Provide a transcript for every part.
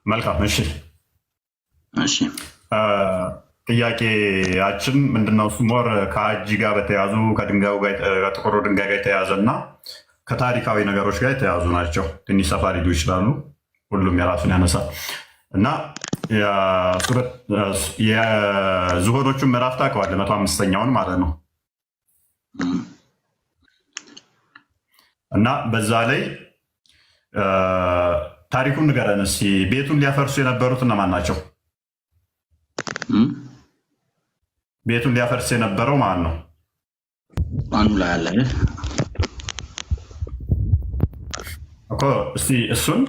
መልካም እሺ እሺ ጥያቄያችን ምንድነው? ሞር ከአጂ ጋር በተያዙ ከድንጋዩ ጋር ከጥቁሩ ድንጋይ ጋር የተያዘ እና ከታሪካዊ ነገሮች ጋር የተያዙ ናቸው። ትንሽ ሰፋ ሊሉ ይችላሉ። ሁሉም የራሱን ያነሳል እና የዝሆኖቹን ምዕራፍ ታውቀዋለህ? 105ኛውን ማለት ነው። እና በዛ ላይ ታሪኩን ንገረን እስኪ። ቤቱን ሊያፈርሱ የነበሩት እነማን ናቸው? ቤቱን ሊያፈርስ የነበረው ማን ነው? ማኑ ላይ አለ እኮ። እስቲ እሱን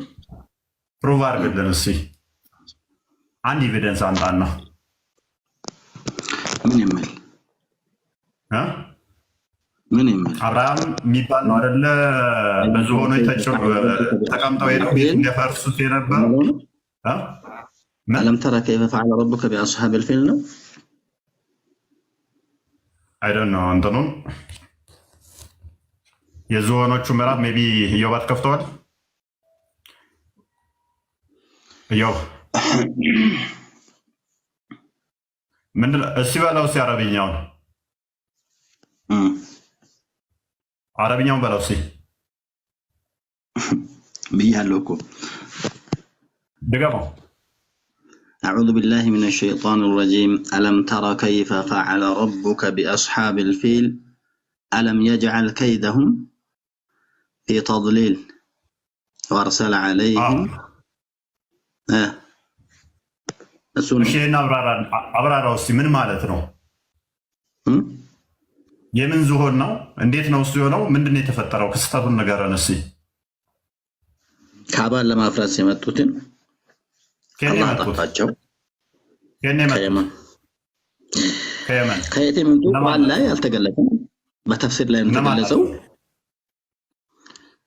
ፕሩቭ አድርግልን እስቲ። አንድ ኤቪደንስ አንጣና። ምን የሚል አብርሃም የሚባል ነው አይደለ? በዝሆኖች ተቀምጠው ሄደው ቤቱን ሊያፈርሱት የነበረው አለም ተረ ከይፈ ፈዐለ ረቡከ ቢአስሓቢል ፊል ነው። አይደን ነው እንትኑን የዝሆኖቹ ምዕራፍ ሜይ ቢ እዮባት ከፍተዋል። እዮብ ምንድን እስኪ በለው እስኪ አረብኛውን በለው እስኪ ብያለሁ እኮ ድገመው። أعوذ بالله من الشيطان الرجيم ألم تر كيف فعل ربك بأصحاب الفيل ألم يجعل كيدهم في تضليل وأرسل عليهم አብራራው እስኪ ምን ማለት ነው? የምን ዝሆን ነው? እንዴት ነው እሱ የሆነው? ምንድን ነው የተፈጠረው? ክስተቱን ንገረን እስኪ። ካዕባን ለማፍረስ የመጡትን አላህ አጠፋቸው። ከየመን ከየት የመጡ ቃል ላይ አልተገለጸም። በተፍሲር ላይ ነው የተገለጸው።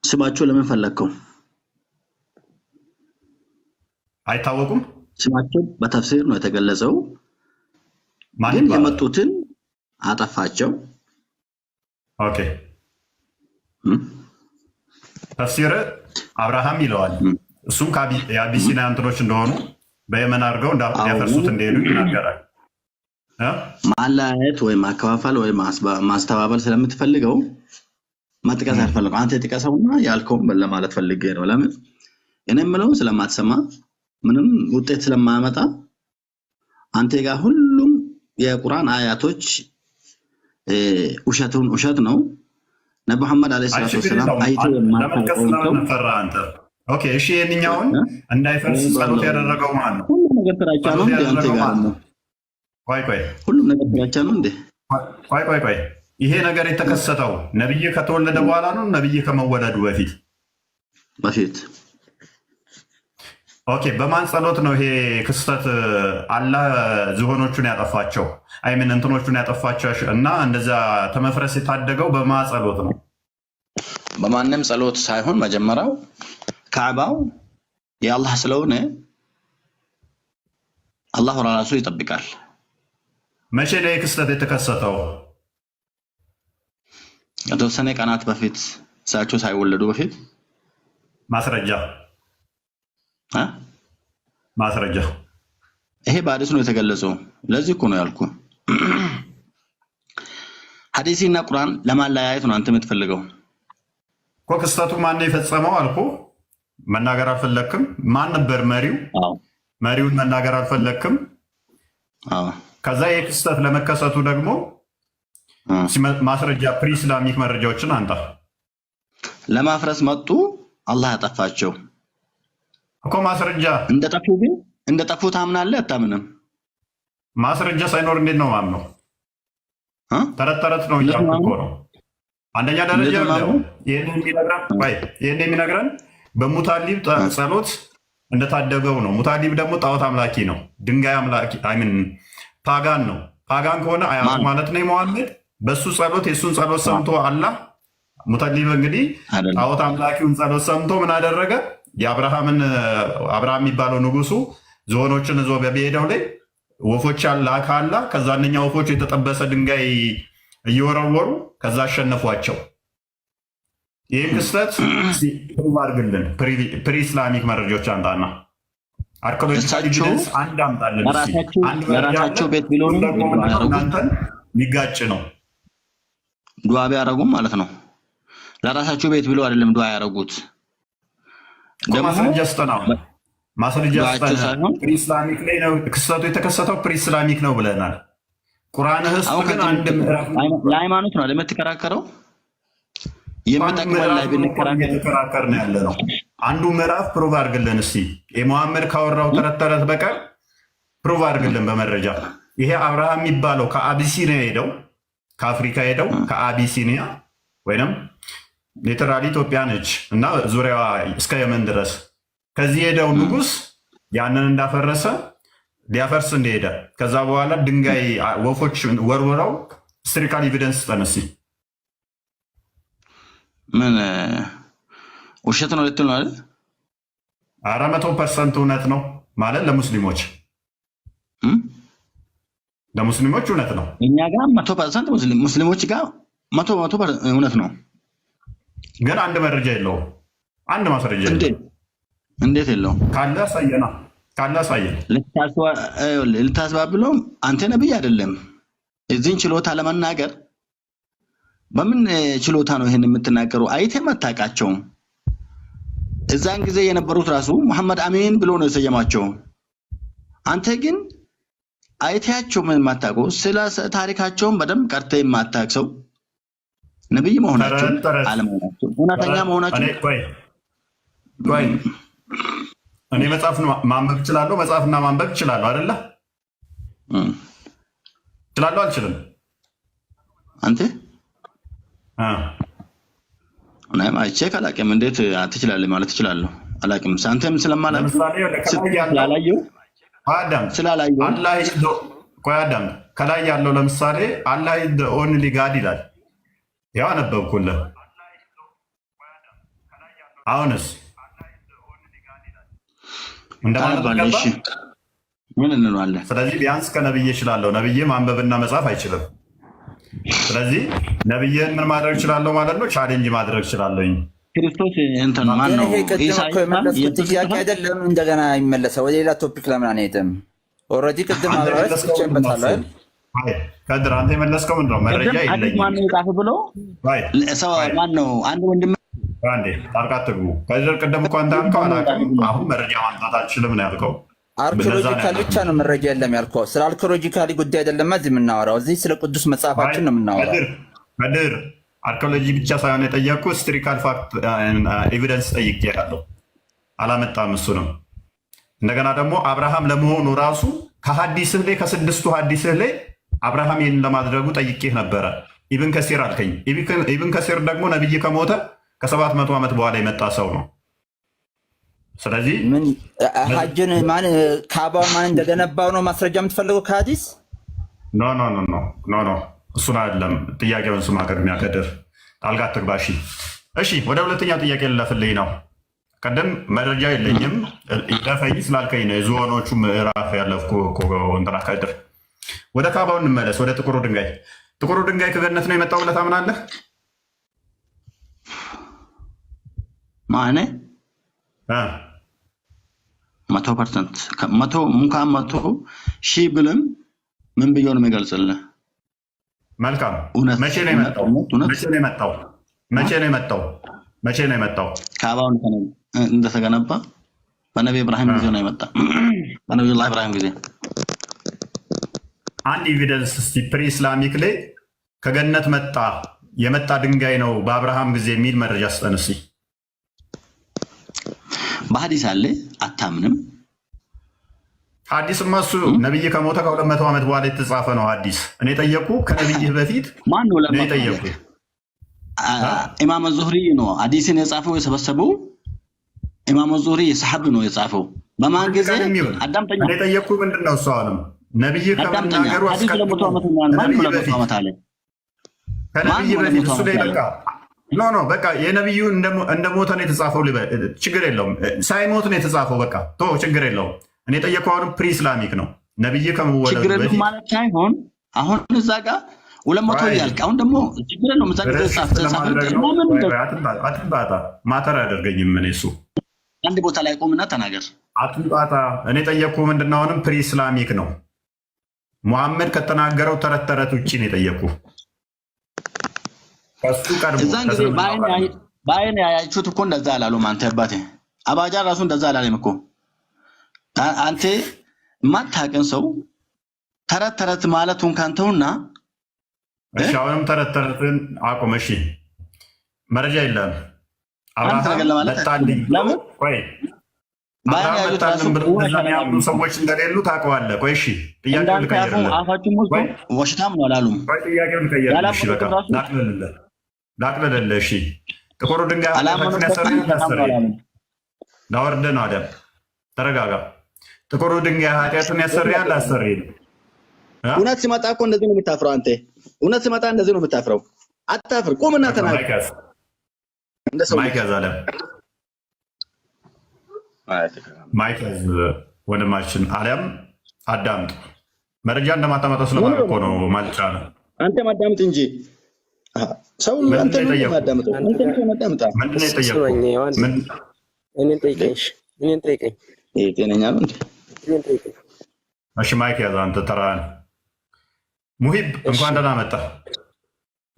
ስማቸው ለምን ፈለግከው? አይታወቁም። ስማቸው በተፍሲር ነው የተገለጸው። ግን የመጡትን አጠፋቸው። ኦኬ ተፍሲር አብርሃም ይለዋል። እሱም የአቢሲኒያ እንትኖች እንደሆኑ በየመን አድርገው እንዲያፈርሱት እንደሄዱ ይናገራል። ማላየት ወይም ማከፋፈል ወይም ማስተባበል ስለምትፈልገው መጥቀስ አልፈልግም። አንተ ጥቀሰውና ያልከውን ለማለት ፈልጌ ነው። ለምን እኔ የምለውን ስለማትሰማ ምንም ውጤት ስለማያመጣ አንተ ጋር ሁሉም የቁርአን አያቶች ውሸት ነው። ነብዩ መሐመድ አለይሂ ሰላቱ ወሰለም አይቶ የማታውቀው ፈራ አንተ። ኦኬ እሺ፣ የኛውን እንዳይፈርስ ጸሎት ያደረገው ማን ነው? ሁሉም ነገር ተራቻ ነው እንዴ? አንተ ጋር ነው። ቆይ ሁሉም ነገር ተራቻ ነው እንዴ? ቆይ ይሄ ነገር የተከሰተው ነብይ ከተወለደ በኋላ ነው? ነብይ ከመወለዱ በፊት? ኦኬ በማን ጸሎት ነው ይሄ ክስተት? አላህ ዝሆኖቹን ያጠፋቸው አይምን እንትኖቹን ያጠፋቸው እና እንደዛ ተመፍረስ የታደገው በማን ጸሎት ነው? በማንም ጸሎት ሳይሆን መጀመሪያው ካዕባው የአላህ ስለሆነ አላህ ራሱ ይጠብቃል። መቼ ላይ ክስተት የተከሰተው? ከተወሰነ ቀናት በፊት እሳቸው ሳይወለዱ በፊት። ማስረጃ ይሄ በሐዲስ ነው የተገለጸው። ለዚህ እኮ ነው ያልኩ። ሐዲስና ቁርአን ለማለያየት ነው አንተ የምትፈልገው እኮ። ክስተቱ ማን ነው የፈጸመው አልኩ። መናገር አልፈለክም። ማን ነበር መሪው? መሪውን መናገር አልፈለክም። ከዛ የክስተት ለመከሰቱ ደግሞ ማስረጃ ፕሪ ኢስላሚክ መረጃዎችን አንጣ። ለማፍረስ መጡ፣ አላህ ያጠፋቸው እኮ። ማስረጃ እንደጠፉ ታምናለህ አታምንም? ማስረጃ ሳይኖር እንዴት ነው ማምነው? ተረት ነው እያልኩ እኮ ነው። አንደኛ ደረጃ ይህን የሚነግረን በሙታሊብ ጸሎት እንደታደገው ነው። ሙታሊብ ደግሞ ጣዖት አምላኪ ነው። ድንጋይ አምላኪ ፓጋን ነው። ፓጋን ከሆነ አያቱ ማለት ነው መሐመድ። በሱ ጸሎት የሱን ጸሎት ሰምቶ አላህ ሙታሊብ እንግዲህ ጣዖት አምላኪውን ጸሎት ሰምቶ ምን አደረገ? አብርሃም የሚባለው ንጉሱ ዝሆኖችን ይዞ በሄደው ላይ ወፎች ላከ አላህ። ከዛ እነኛ ወፎች የተጠበሰ ድንጋይ እየወረወሩ ከዛ አሸነፏቸው። ይህን ክስተት ፕሩቭ አድርግልን። ፕሪ ኢስላሚክ መረጃዎች አንጣና አርኪኦሎጂካል ኤቪደንስ አንድ አምጣለን። ለራሳቸው ቤት ቢሆኑ እናንተን ሊጋጭ ነው። ዱዓ ቢያደርጉም ማለት ነው። ለራሳቸው ቤት ብሎ አይደለም ዱዓ ያደረጉት። ማስረጃ ስተናል። ፕሪስላሚክ ላይ ነው ክስተቱ የተከሰተው፣ ፕሪስላሚክ ነው ብለናል። ቁርአንህ ውስጥ ግን አንድ ምዕራፍ ለሃይማኖት ነው ለምትከራከረው የመጠቅመን ላይ ብንከራከር ነው ያለ ነው። አንዱ ምዕራፍ ፕሩቭ አድርግልን እስቲ። የሙሐመድ ካወራው ተረት በቀር ፕሩቭ አድርግልን በመረጃ። ይሄ አብርሃም የሚባለው ከአቢሲኒያ ሄደው ከአፍሪካ ሄደው ከአቢሲኒያ ወይም ሊተራሊ ኢትዮጵያ ነች እና ዙሪያዋ እስከ የመን ድረስ ከዚህ ሄደው ንጉስ ያንን እንዳፈረሰ ሊያፈርስ እንደሄደ ከዛ በኋላ ድንጋይ ወፎች ወርውረው ሂስቶሪካል ኤቪደንስ ተነሲ። ምን ውሸት ነው ልትል ነው አይደል? 100% እውነት ነው ማለት ለሙስሊሞች እውነት ነው። እኛ ጋር 100% ሙስሊሞች ጋር 100% እውነት ነው። ግን አንድ መረጃ የለውም። አንድ ማስረጃ የለውም። እንዴት የለውም? ካለ አሳየና ካለ አሳየን። ልታስባብለው አንተ ነብይ አይደለም። እዚህን ችሎታ ለመናገር በምን ችሎታ ነው ይሄን የምትናገረው? አይተህ አታውቃቸውም። እዛን ጊዜ የነበሩት ራሱ መሐመድ አሚን ብሎ ነው የሰየማቸው። አንተ ግን አይተያቸው ምን የማታውቀው ስለ ታሪካቸውን በደንብ ቀርተህ የማታውቅ ሰው ነብይ መሆናቸው አለመሆናቸው እውነተኛ መሆናቸው ቆይ እኔ መጽሐፍ ማንበብ እችላለሁ። መጽሐፍና ማንበብ እችላለሁ አይደለ? እችላለሁ አልችልም? አንተ እኔም አይቼ ካላቀም እንዴት አትችላለህ ማለት እችላለሁ። አላቅም አንተም ስለማላቅ ስላላየው አዳም ከላይ ያለው ለምሳሌ አላህ ኢዝ ዘ ኦንሊ ጋድ ይላል። ያው አነበብኩልህ። አሁንስ ምን እንለዋለን? ስለዚህ ቢያንስ ከነብዬ እችላለሁ። ነብዬ ማንበብና መጻፍ አይችልም። ስለዚህ ነብዬን ምን ማድረግ እችላለሁ ማለት ነው? ቻሌንጅ ማድረግ እችላለሁ። ክርስቶስ እንትን ማን ነው? ጥያቄ አይደለም እንደገና ይመለሳል። ወደ ሌላ ቶፒክ ለምን አንሄድም? ኦልሬዲ ቅድም አብራራስ ይችላል አይደል? ከድር አንተ የመለስከው ምንድን ነው? መረጃ የለኝም። ማን ነው የጻፈ ብሎ ሰው ማን ነው? አንድ ወንድም አንዴ ጣልቃ ትግቡ። ከድር ቅድም እኮ አንተ አልከው አላውቅም። አሁን መረጃ ማምጣት አልችልም ነው ያልከው። አርኪኦሎጂካል ብቻ ነው መረጃ የለም ያልከው። ስለ አርኪኦሎጂካሊ ጉዳይ አይደለም እዚህ የምናወራው። እዚህ ስለ ቅዱስ መጽሐፋችን ነው የምናወራው። ከድር አርኪኦሎጂ ብቻ ሳይሆን የጠየቅኩ ሂስቶሪካል ፋክት ኤቪደንስ ጠይቄያለሁ። አላመጣም እሱንም። እንደገና ደግሞ አብርሃም ለመሆኑ ራሱ ከሐዲስህ ላይ ከስድስቱ ሐዲስህ ላይ አብርሃም ይህን ለማድረጉ ጠይቄህ ነበረ። ኢብን ከሲር አልከኝ። ኢብን ከሲር ደግሞ ነብይ ከሞተ ከ700 ዓመት በኋላ የመጣ ሰው ነው። ስለዚህ ምን ሐጅን ማን ካባው ማን እንደገነባው ነው ማስረጃ የምትፈልገው ከሐዲስ? ኖ እሱን አይደለም ጥያቄውን ስማ። ቅድሚያ ከድር ጣልቃ አትግባሽ። እሺ ወደ ሁለተኛው ጥያቄ ልለፍልኝ ነው። ቀደም መረጃ የለኝም ለፈይ ስላልከኝ ነው የዝሆኖቹ ምዕራፍ ያለፍኩ እንትና ከድር። ወደ ካባው እንመለስ። ወደ ጥቁሩ ድንጋይ። ጥቁሩ ድንጋይ ከገነት ነው የመጣው ብለህ ታምናለህ? ማኔ 100% እንኳን 100,000 ብልም ምን ብዬ ነው የሚገልጽልህ? መልካም። መቼ ነው የመጣው? ካባውን እንደተገነባ በነቢ ኢብራሂም ጊዜ ነው የመጣ። በነቢዩላህ ኢብራሂም ጊዜ አንድ ኤቪደንስ እስቲ ፕሪ ኢስላሚክ ላይ ከገነት የመጣ ድንጋይ ነው በአብርሃም ጊዜ የሚል መረጃ ስጠን እስቲ። በሐዲስ አለ አታምንም? ሐዲስማ እሱ ነብይ ከሞተ ከ200 ዓመት በኋላ የተጻፈ ነው ሐዲስ። እኔ ጠየቁ ከነብይህ በፊት ማን ነው እኔ ጠየቁ። ኢማም ዙህሪ ነው ሐዲስን የጻፈው የሰበሰበው። ኢማም ዙህሪ የሰሐብ ነው የጻፈው። በማን ጊዜ? አዳምጠኛ። እኔ ጠየቁ ምንድነው እሱ? አሁንም ነብይ ከመናገሩ አስቀድሞ ከነብይ በፊት እሱ ላይ በቃ ኖ በቃ የነብዩ እንደሞተ ነው የተጻፈው። ችግር የለውም። ሳይሞት ነው የተጻፈው። በቃ ችግር የለውም። እኔ ጠየቁ አሁንም ፕሪ ኢስላሚክ ነው ነብይ ከመወለዱ ችግር የለውም ማለት ሳይሆን አሁን እዛ ጋር 200 ያልቅ አሁን ደግሞ ችግር የለውም። እዛ ጋር አትባታ ማተር አያደርገኝም። እኔ እሱ አንድ ቦታ ላይ ቆምና ተናገር። አትምጣጣ። እኔ ጠየቅኩ ምንድነው? አሁንም ፕሪ ኢስላሚክ ነው። ሙሐመድ ከተናገረው ተረት ተረት ውጭ ነው የጠየቅኩ። ከሱ ቀድሞ እዛን ጊዜ በአይን ያያችሁት እኮ እንደዛ አላሉም። አንተ አባቴ አባጃ ራሱ እንደዛ አላለም እኮ። አንተ የማታውቅን ሰው ተረት ተረት ማለቱን ካንተውና እሺ፣ አሁንም ተረት ተረትን አቁም። እሺ፣ መረጃ የለም። አብርሃም መጣልኝ። ቆይ አብርሃም መጣልኝ ብለው ያሉ ሰዎች እንደሌሉ ታውቀዋለህ። ቆይ እሺ፣ ጥያቄውን ልቀይርልህ። አፋችሁ ሞልቶ ወሽታም ነው አላሉም። ቆይ ጥያቄውን ልቀይርልህ። እሺ፣ በቃ ላቅልልህ። እሺ፣ ጥቁሩ ድንጋይ ኃጢአትን ያሰርያል። ላወርድህ ነው አደም። ተረጋጋ። ጥቁሩ ድንጋይ ኃጢአትን ያሰርያል አያሰርይም? እውነት ሲመጣ እኮ እንደዚህ ነው የምታፍረው አንተ። እውነት ሲመጣ እንደዚህ ነው የምታፍረው። አታፍር። ቁምና ተናገር። ማይክ ያዝ አለም። ማይክ ያዝ ወንድማችን አለም። አዳምጥ። መረጃ እንደማታመጣ ስለማለት እኮ ነው ማልጫ ነው። አንተ ማዳምጥ እንጂ ሰው አንተ ነው ማዳምጠው። አንተ ነው ማዳምጣ። ምንድነው የጠየቀው? እኔን ጠይቀኝ። እኔን ጠይቀኝ። ይሄ ጤነኛ ነው እንዴ? እኔን ጠይቀኝ። እሺ፣ ማይክ ያዝ አንተ። ተራህን ሙሂብ እንኳን ደህና መጣ።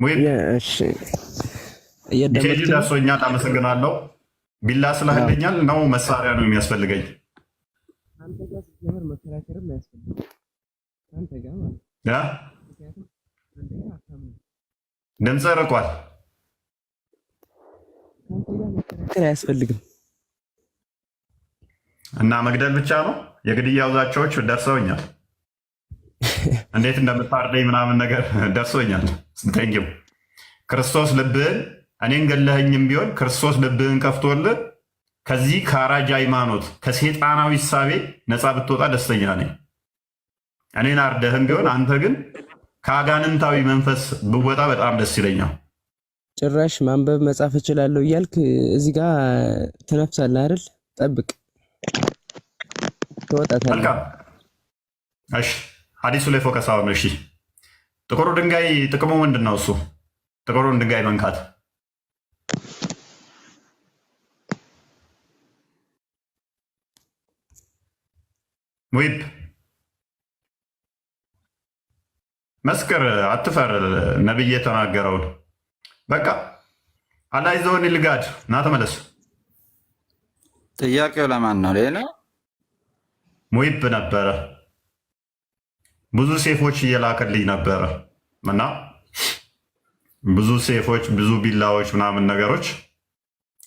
ሙሂብ እሺ፣ ቴዲ ደርሶኛል። አመሰግናለሁ። ቢላ ስላህልኛል ነው መሳሪያ ነው የሚያስፈልገኝ? አንተ ጋር ሲጀምር መከራከርም አያስፈልግም። አንተ ጋር ማለት ያ ድምፅ ርቋል። መከራከር አያስፈልግም እና መግደል ብቻ ነው። የግድያው ዛቻዎች ደርሰውኛል። እንዴት እንደምታርደኝ ምናምን ነገር ደርሶኛል። ቴንኪው ክርስቶስ ልብህን እኔን ገለኸኝም ቢሆን ክርስቶስ ልብህን ከፍቶልህ ከዚህ ከአራጅ ሃይማኖት ከሴጣናዊ እሳቤ ነፃ ብትወጣ ደስተኛ ነኝ። እኔን አርደህም ቢሆን አንተ ግን ከአጋንንታዊ መንፈስ ብወጣ በጣም ደስ ይለኛል። ጭራሽ ማንበብ መጻፍ እችላለሁ እያልክ እዚህ ጋር ትነፍሳለህ አይደል? ጠብቅ ትወጣታለህ። እሺ፣ ሐዲሱ ላይ ፎከስ አሁን። እሺ፣ ጥቁሩ ድንጋይ ጥቅሙ ምንድን ነው? እሱ ጥቁሩን ድንጋይ መንካት ሙሂብ መስክር፣ አትፈር። ነብይ የተናገረውን በቃ አላይዘውን ይልጋድ እና ተመለስ። ጥያቄው ለማን ነው? ሌላ ሙሂብ ነበረ። ብዙ ሴፎች እየላከልኝ ነበረ እና ብዙ ሴፎች፣ ብዙ ቢላዎች ምናምን ነገሮች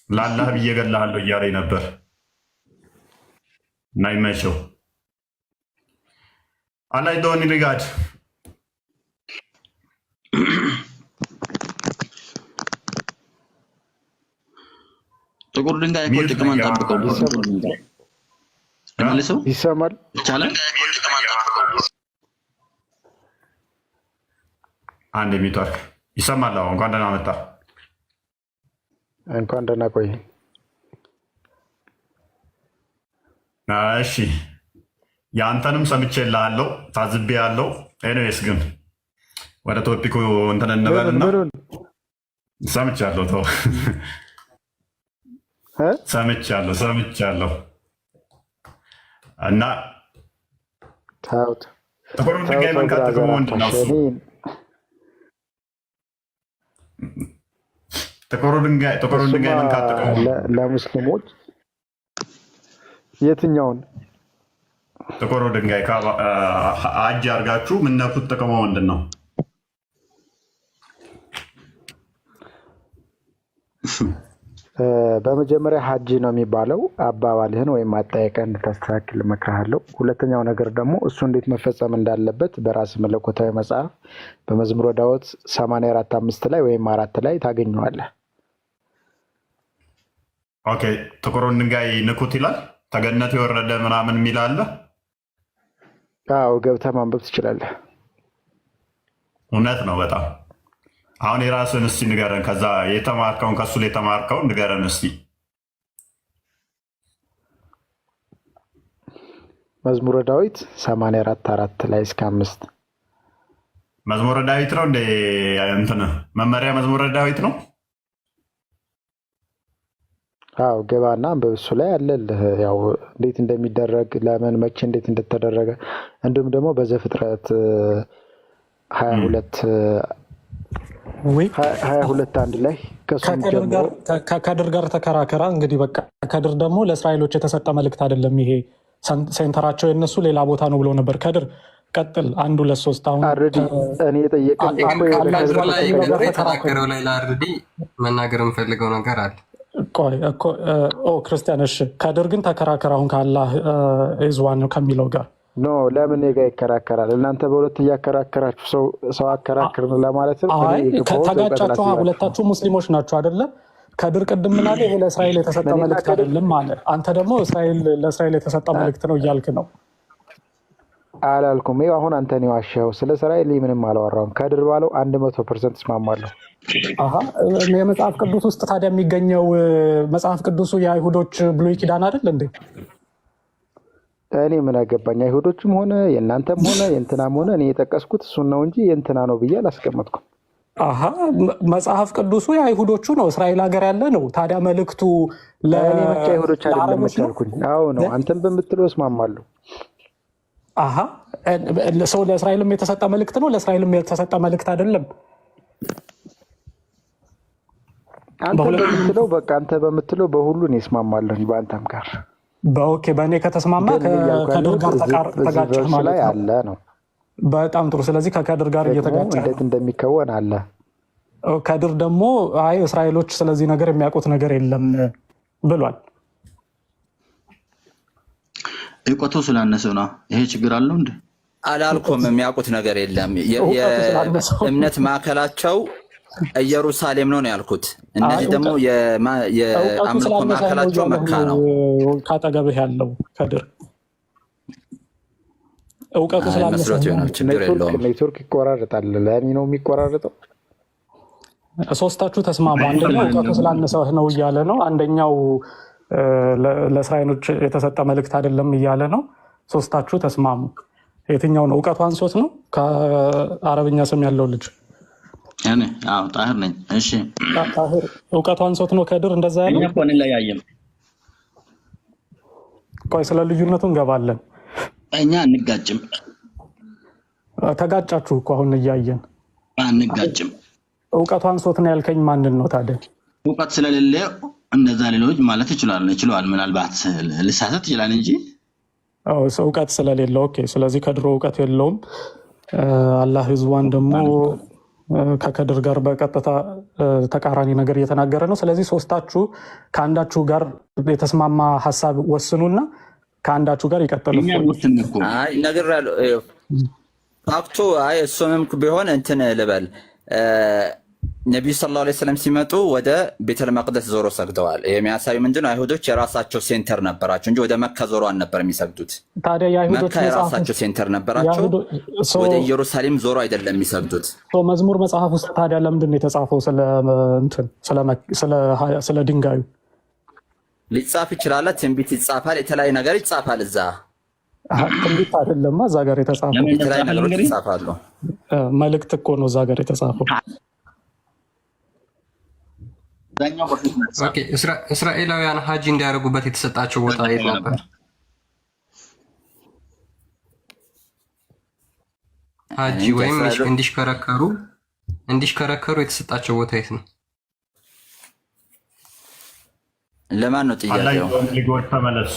ላላህ ብዬ እገድልሃለሁ እያለኝ ነበር እና ይመቸው። አላይዘውን ይልጋድ ጥቁር ድንጋይ እኮ ጥቅማን ጠብቀው መልሰው ይሰማል ይቻላል። አንድ የሚጠር ይሰማል። አሁን እንኳን ደህና መጣ። እንኳን ደህና ቆይ። እሺ፣ የአንተንም ሰምቼልሃለሁ፣ ታዝቤያለሁ። ኤኒዌይስ ግን ወደ ቶፒኩ እንትን እንበልና ሰምቻለሁ። ተው ሰምቻለሁ እና ጥቁሩን ድንጋይ መንካት ጥቅሙ ምንድን ነው? ጥቁሩን ድንጋይ መንካት ጥቅሙ ለሙስሊሞች የትኛውን ጥቁሩ ድንጋይ አጅ አድርጋችሁ የምነኩት ጥቅሙ ምንድን ነው? በመጀመሪያ ሀጂ ነው የሚባለው። አባባልህን ወይም አጠያየቅህን እንድታስተካክል እመክርሃለሁ። ሁለተኛው ነገር ደግሞ እሱ እንዴት መፈጸም እንዳለበት በራስ መለኮታዊ መጽሐፍ በመዝሙረ ዳዊት 84:5 ላይ ወይም 4 ላይ ታገኘዋለህ። ኦኬ፣ ጥቁሩን ድንጋይ ንኩት ይላል። ተገነት የወረደ ምናምን የሚል አለ። አዎ፣ ገብተህ ማንበብ ትችላለህ። እውነት ነው በጣም። አሁን የራስን እስቲ ንገረን። ከዛ የተማርከውን ከሱ ላይ የተማርከውን ንገረን እስቲ። መዝሙረ ዳዊት 84:4 ላይ እስከ 5 መዝሙረ ዳዊት ነው እንደ እንትን መመሪያ መዝሙረ ዳዊት ነው። አዎ ገባና በእሱ ላይ አለልህ ያው እንዴት እንደሚደረግ ለምን መቼ እንዴት እንደተደረገ እንዲሁም ደግሞ በዘፍጥረት 22 አንድ ላይ ከከድር ጋር ተከራከራ። እንግዲህ በቃ ከድር ደግሞ ለእስራኤሎች የተሰጠ መልእክት አይደለም፣ ይሄ ሴንተራቸው የነሱ ሌላ ቦታ ነው ብሎ ነበር። ከድር ቀጥል 1 2 3 አሁን እኔ የጠየቀኝ ተከራከረው ላይ ላርዲ መናገር የምፈልገው ነገር አለ። ክርስቲያን እሺ፣ ከድር ግን ተከራከር አሁን ከአላህ ኢዝዋን ከሚለው ጋር ኖ ለምን ጋ ይከራከራል? እናንተ በሁለት እያከራከራችሁ ሰው አከራክርን ለማለት ነው። ተጋጫችሁ። ሁለታችሁ ሙስሊሞች ናችሁ አይደለ? ከድር ቅድም ምን አለ? ይሄ ለእስራኤል የተሰጠ መልእክት አይደለም አለ። አንተ ደግሞ ለእስራኤል የተሰጠ መልእክት ነው እያልክ ነው። አላልኩም። ይኸው አሁን አንተ ነው ዋሻው። ስለ እስራኤል ምንም አላወራሁም። ከድር ባለው 100% እስማማለሁ። የመጽሐፍ ቅዱስ ውስጥ ታዲያ የሚገኘው መጽሐፍ ቅዱሱ የአይሁዶች ብሉይ ኪዳን አይደል እንዴ? እኔ ምን አገባኝ? አይሁዶችም ሆነ የእናንተም ሆነ የእንትናም ሆነ እኔ የጠቀስኩት እሱን ነው እንጂ የእንትና ነው ብዬ አላስቀመጥኩም። መጽሐፍ ቅዱሱ የአይሁዶቹ ነው፣ እስራኤል ሀገር ያለ ነው። ታዲያ መልእክቱ ለእኔ መቼ አይሁዶች አይደለም መቻልኩኝ። አዎ ነው፣ አንተም በምትለው እስማማለሁ። ሰው ለእስራኤልም የተሰጠ መልእክት ነው፣ ለእስራኤልም የተሰጠ መልእክት አይደለም። አንተ በምትለው በቃ አንተ በምትለው በሁሉ እኔ እስማማለሁ በአንተም ጋር በኦኬ በእኔ ከተስማማ ከከድር ጋር ተጋጨህ ማለት አለ ነው። በጣም ጥሩ። ስለዚህ ከከድር ጋር እየተጋጨ እንዴት እንደሚከወን አለ። ከድር ደግሞ አይ እስራኤሎች ስለዚህ ነገር የሚያውቁት ነገር የለም ብሏል። እውቀቱ ስላነሰው ነው። ይሄ ችግር አለው እንዴ? አላልኩም። የሚያውቁት ነገር የለም። የእምነት ማዕከላቸው ኢየሩሳሌም ነው ያልኩት። እነዚህ ደግሞ የአምልኮ ማዕከላቸው መካ ነው። ካጠገብህ ያለው ከድር እውቀቱ ስላነሰው ይሆናል። ችግር የለውም። ኔትወርክ ይቆራረጣል። ለእኔ ነው የሚቆራረጠው። ሶስታችሁ ተስማሙ። አንደኛው እውቀቱ ስላነሰው ነው እያለ ነው። አንደኛው ለእስራኤሎች የተሰጠ መልእክት አይደለም እያለ ነው። ሶስታችሁ ተስማሙ። የትኛው ነው? እውቀቱ አንሶት ነው? ከአረብኛ ስም ያለው ልጅ እኔ ጣህር ነኝ። እሺ ጣህር እውቀቱ አንሶት ነው ከድር እንደዛ ያለው? እኛ እኮ እንለያየም። ቆይ ስለ ልዩነቱ እንገባለን። እኛ አንጋጭም። ተጋጫችሁ እኮ አሁን እያየን። አንጋጭም። እውቀቱ አንሶት ነው ያልከኝ ማንን ነው ታዲያ? እውቀት ስለሌለ እንደዛ ሌሎች ማለት ይችላል። ምናልባት ልሳሳት ይችላል እንጂ እውቀት ስለሌለ። ኦኬ። ስለዚህ ከድሮ እውቀት የለውም። አላህ ህዝቧን ደግሞ ከከድር ጋር በቀጥታ ተቃራኒ ነገር እየተናገረ ነው። ስለዚህ ሶስታችሁ ከአንዳችሁ ጋር የተስማማ ሀሳብ ወስኑና ከአንዳችሁ ጋር ይቀጥሉ። ነገር ፋክቱ እሱንም ቢሆን እንትን ልበል ነቢዩ ሰለላሁ ዐለይሂ ወሰለም ሲመጡ ወደ ቤተል መቅደስ ዞሮ ሰግደዋል። ይሄ የሚያሳዩ ምንድነው? አይሁዶች የራሳቸው ሴንተር ነበራቸው እንጂ ወደ መካ ዞሮ አልነበር የሚሰግዱት። ታዲያ የአይሁዶች የራሳቸው ሴንተር ነበራቸው፣ ወደ ኢየሩሳሌም ዞሮ አይደለም የሚሰግዱት። መዝሙር መጽሐፍ ውስጥ ታዲያ ለምንድን ነው የተጻፈው ስለ ድንጋዩ? ሊጻፍ ይችላል፣ ትንቢት ይጻፋል፣ የተለያዩ ነገር ይጻፋል። እዛ ትንቢት አይደለማ እዛ ጋር የተጻፈው፣ የተለያዩ ነገሮች ይጻፋሉ። መልእክት እኮ ነው እዛ ጋር የተጻፈው። እስራኤላውያን ሀጂ እንዲያደርጉበት የተሰጣቸው ቦታ የት ነበር? ሀጂ ወይም እንዲሽከረከሩ የተሰጣቸው ቦታ የት ነው? ለማን ነው ጥያቄው? ሊጎድ ተመለስ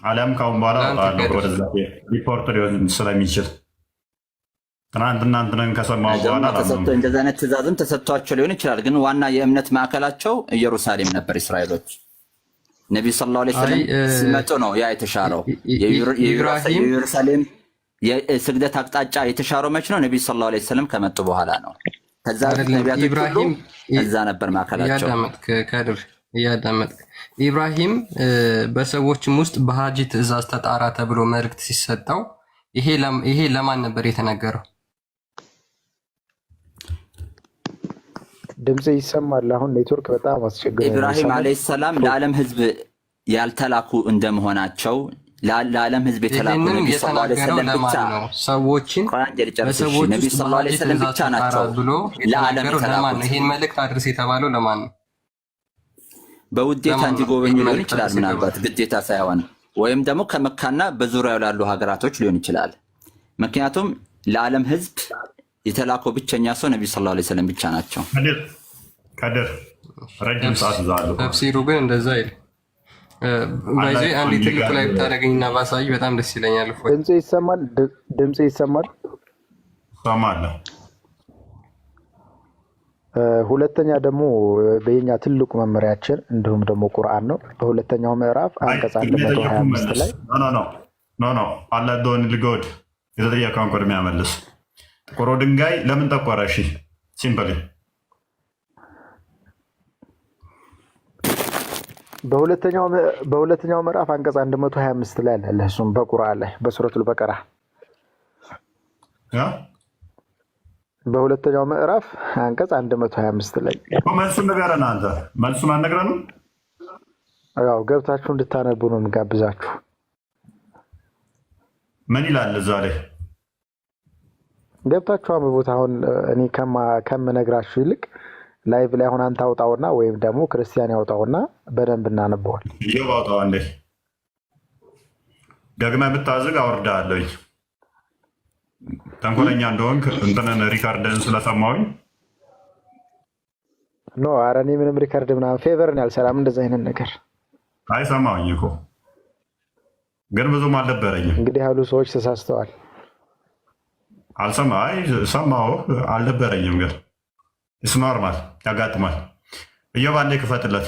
አለም ካሁን በኋላ ወደዛ ሪፖርት ሊሆን ስለሚችል ትናንትና እንትንን ከሰማሁ በኋላ እንደዚህ አይነት ትእዛዝም ተሰጥቷቸው ሊሆን ይችላል። ግን ዋና የእምነት ማዕከላቸው ኢየሩሳሌም ነበር። እስራኤሎች ነቢዩ ሰለላሁ ዐለይሂ ወሰለም ሲመጡ ነው ያ የተሻረው። የኢየሩሳሌም የስግደት አቅጣጫ የተሻረው መች ነው? ነቢዩ ሰለላሁ ዐለይሂ ወሰለም ከመጡ በኋላ ነው። ከዛ ነቢያቶች ሁሉ እዛ ነበር ማዕከላቸው። እያዳመጥክ ኢብራሂም በሰዎችም ውስጥ በሀጂ ትእዛዝ ተጣራ ተብሎ መልእክት ሲሰጠው ይሄ ለማን ነበር የተነገረው? ድምጽ ይሰማል? አሁን ኔትወርክ በጣም አስቸጋሪ። ኢብራሂም አለይሂ ሰላም ለዓለም ህዝብ ያልተላኩ እንደመሆናቸው ለዓለም ህዝብ የተላኩ ነብዩ ሰለላሁ ዐለይሂ ወሰለም ብቻ ነው። ሰዎችን ነብዩ ሰለላሁ ዐለይሂ ወሰለም ብቻ ናቸው ለዓለም የተላኩ። ይሄን መልእክት አድርስ የተባለው ለማን ነው? በውዴታ እንዲጎበኙ ሊሆን ይችላል፣ ምናልባት ግዴታ ሳይሆን ወይም ደግሞ ከመካና በዙሪያው ላሉ ሀገራቶች ሊሆን ይችላል። ምክንያቱም ለዓለም ሕዝብ የተላከው ብቸኛ ሰው ነብዩ ሰለላሁ ዐለይሂ ወሰለም ብቻ ናቸው። ከድር ረጅም ሰዓት ይዛሉ። ተፍሲሩ ግን እንደዛ አይደል። ባይዜ አንድ ትልቅ ላይ ብታደርገኝና ባሳይ በጣም ደስ ይለኛል። ድምጽ ይሰማል? ድምጽ ይሰማል? ሰማለሁ። ሁለተኛ ደግሞ በየኛ ትልቁ መመሪያችን እንዲሁም ደግሞ ቁርአን ነው። በሁለተኛው ምዕራፍ አንቀጽ 125 ላይ ኖ አለ ዶን ልጎድ የተጠየቀውን ቅድሚያ መልስ። ጥቁሩ ድንጋይ ለምን ጠቆረ? እሺ ሲምፕል በሁለተኛው ምዕራፍ አንቀጽ 125 ላይ አለ። እሱም በቁርአን ላይ በሱረቱል በቀራ በሁለተኛው ምዕራፍ አንቀጽ 125 ላይ መልሱን ንገረን። አንተ መልሱን አልነግረንም። ያው ገብታችሁ እንድታነቡ ነው የምጋብዛችሁ። ምን ይላል እዛ ላይ? ገብታችሁ አንብቡት። አሁን እኔ ከምነግራችሁ ይልቅ ላይቭ ላይ አሁን አንተ አውጣውና ወይም ደግሞ ክርስቲያን ያውጣውና በደንብ እናነበዋል። ይኸው አውጣው አንዴ። ደግመህ ብታዝግ አወርዳለሁ። ተንኮለኛ እንደሆንክ እንትንን ሪካርድን ስለሰማሁኝ ኖ ኧረ እኔ ምንም ሪካርድ ምናምን ፌቨርን ያልሰራም እንደዛ አይነት ነገር አይሰማሁኝ እኮ ግን ብዙም አልነበረኝም። እንግዲህ ያሉ ሰዎች ተሳስተዋል። ሰማሁ አልነበረኝም፣ ግን እሱ ኖርማል ያጋጥማል። እየው ባንዴ ክፈትለት።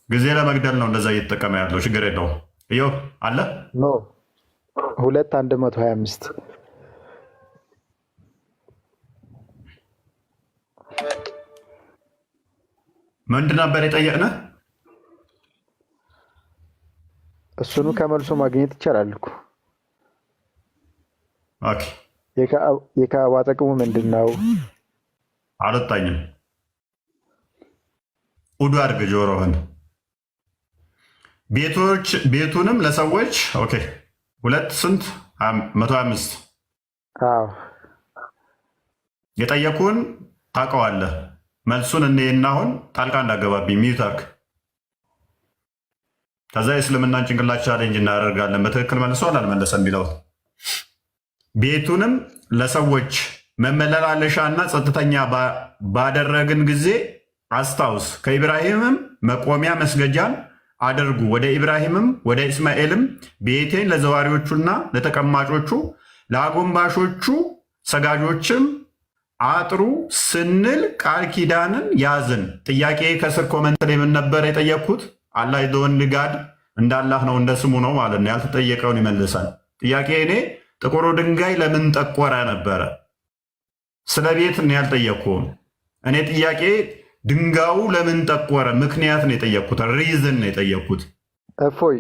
ጊዜ ለመግደል ነው እንደዛ እየተጠቀመ ያለው። ችግር የለውም። እየው አለ ኖ 2:125 ምንድን ነበር የጠየቅነህ? እሱኑ ከመልሶ ማግኘት ይቻላል እኮ። ኦኬ የካዕባ ጥቅሙ ምንድን ነው? አልወጣኝም። ውዱ አድርግ ጆሮህን። ቤቱንም ለሰዎች ኦኬ 2:125 የጠየቁን ታውቀዋለህ። መልሱን እኔና አሁን ጣልቃ እንዳገባብኝ ሚዩት አድርግ። ከዛ የእስልምናን ጭንቅላት ቻሌንጅ እናደርጋለን። በትክክል መልሷል አልመለሰም የሚለው ቤቱንም ለሰዎች መመላለሻና ጸጥተኛ ባደረግን ጊዜ አስታውስ፣ ከኢብራሂምም መቆሚያ መስገጃን አድርጉ፣ ወደ ኢብራሂምም ወደ እስማኤልም ቤቴን ለዘዋሪዎቹና ለተቀማጮቹ ለአጎንባሾቹ ሰጋጆችም አጥሩ ስንል ቃል ኪዳንን ያዝን። ጥያቄ ከስር ኮመንት ላይ ምን ነበር የጠየቅኩት? አላህ ዶን ጋድ እንዳላህ ነው እንደ ስሙ ነው ማለት ነው። ያልተጠየቀውን ይመልሳል። ጥያቄ እኔ ጥቁሩ ድንጋይ ለምን ጠቆረ ነበረ። ስለ ቤት ነው ያልጠየቅኩም። እኔ ጥያቄ ድንጋዩ ለምን ጠቆረ ምክንያት ነው የጠየቅኩት፣ ሪዝን ነው የጠየቅኩት። እፎይ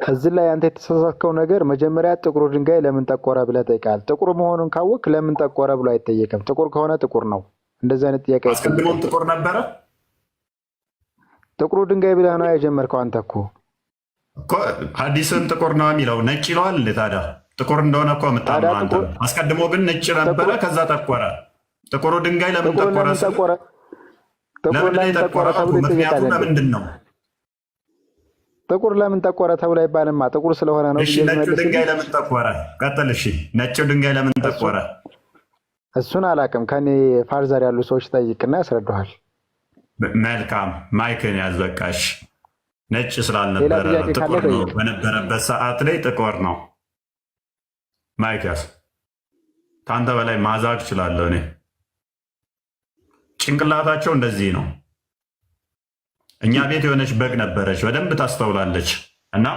እዚህ ላይ አንተ የተሳሳትከው ነገር መጀመሪያ ጥቁሩ ድንጋይ ለምን ጠቆረ ብለህ ጠይቃል። ጥቁር መሆኑን ካወቅ ለምን ጠቆረ ብሎ አይጠየቅም። ጥቁር ከሆነ ጥቁር ነው። እንደዚህ አይነት ጥያቄ አስቀድሞም ጥቁር ነበረ። ጥቁሩ ድንጋይ ብለህ ነው የጀመርከው አንተ እኮ ሐዲስም ጥቁር ነው የሚለው ነጭ ይለዋል እንዴ ታዲያ? ጥቁር እንደሆነ እኮ የምታምነው አንተ። አስቀድሞ ግን ነጭ ነበረ፣ ከዛ ጠቆረ። ጥቁሩ ድንጋይ ለምን ጠቆረ? ምክንያቱ ለምንድን ነው? ጥቁር ለምን ጠቆረ ተብሎ አይባልማ። ጥቁር ስለሆነ ነው። ነጩ ድንጋይ ለምን ጠቆረ? ቀጥል። እሺ ነጩ ድንጋይ ለምን ጠቆረ? እሱን አላውቅም። ከኔ ፋርዘር ያሉ ሰዎች ጠይቅና ያስረዳሃል። መልካም ማይክን ያዘቃሽ። ነጭ ስላልነበረ ጥቁር ነው። በነበረበት ሰዓት ላይ ጥቁር ነው። ማይክ ያዝ። ከአንተ በላይ ማዛግ እችላለሁ እኔ። ጭንቅላታቸው እንደዚህ ነው። እኛ ቤት የሆነች በግ ነበረች፣ በደንብ ታስተውላለች። እና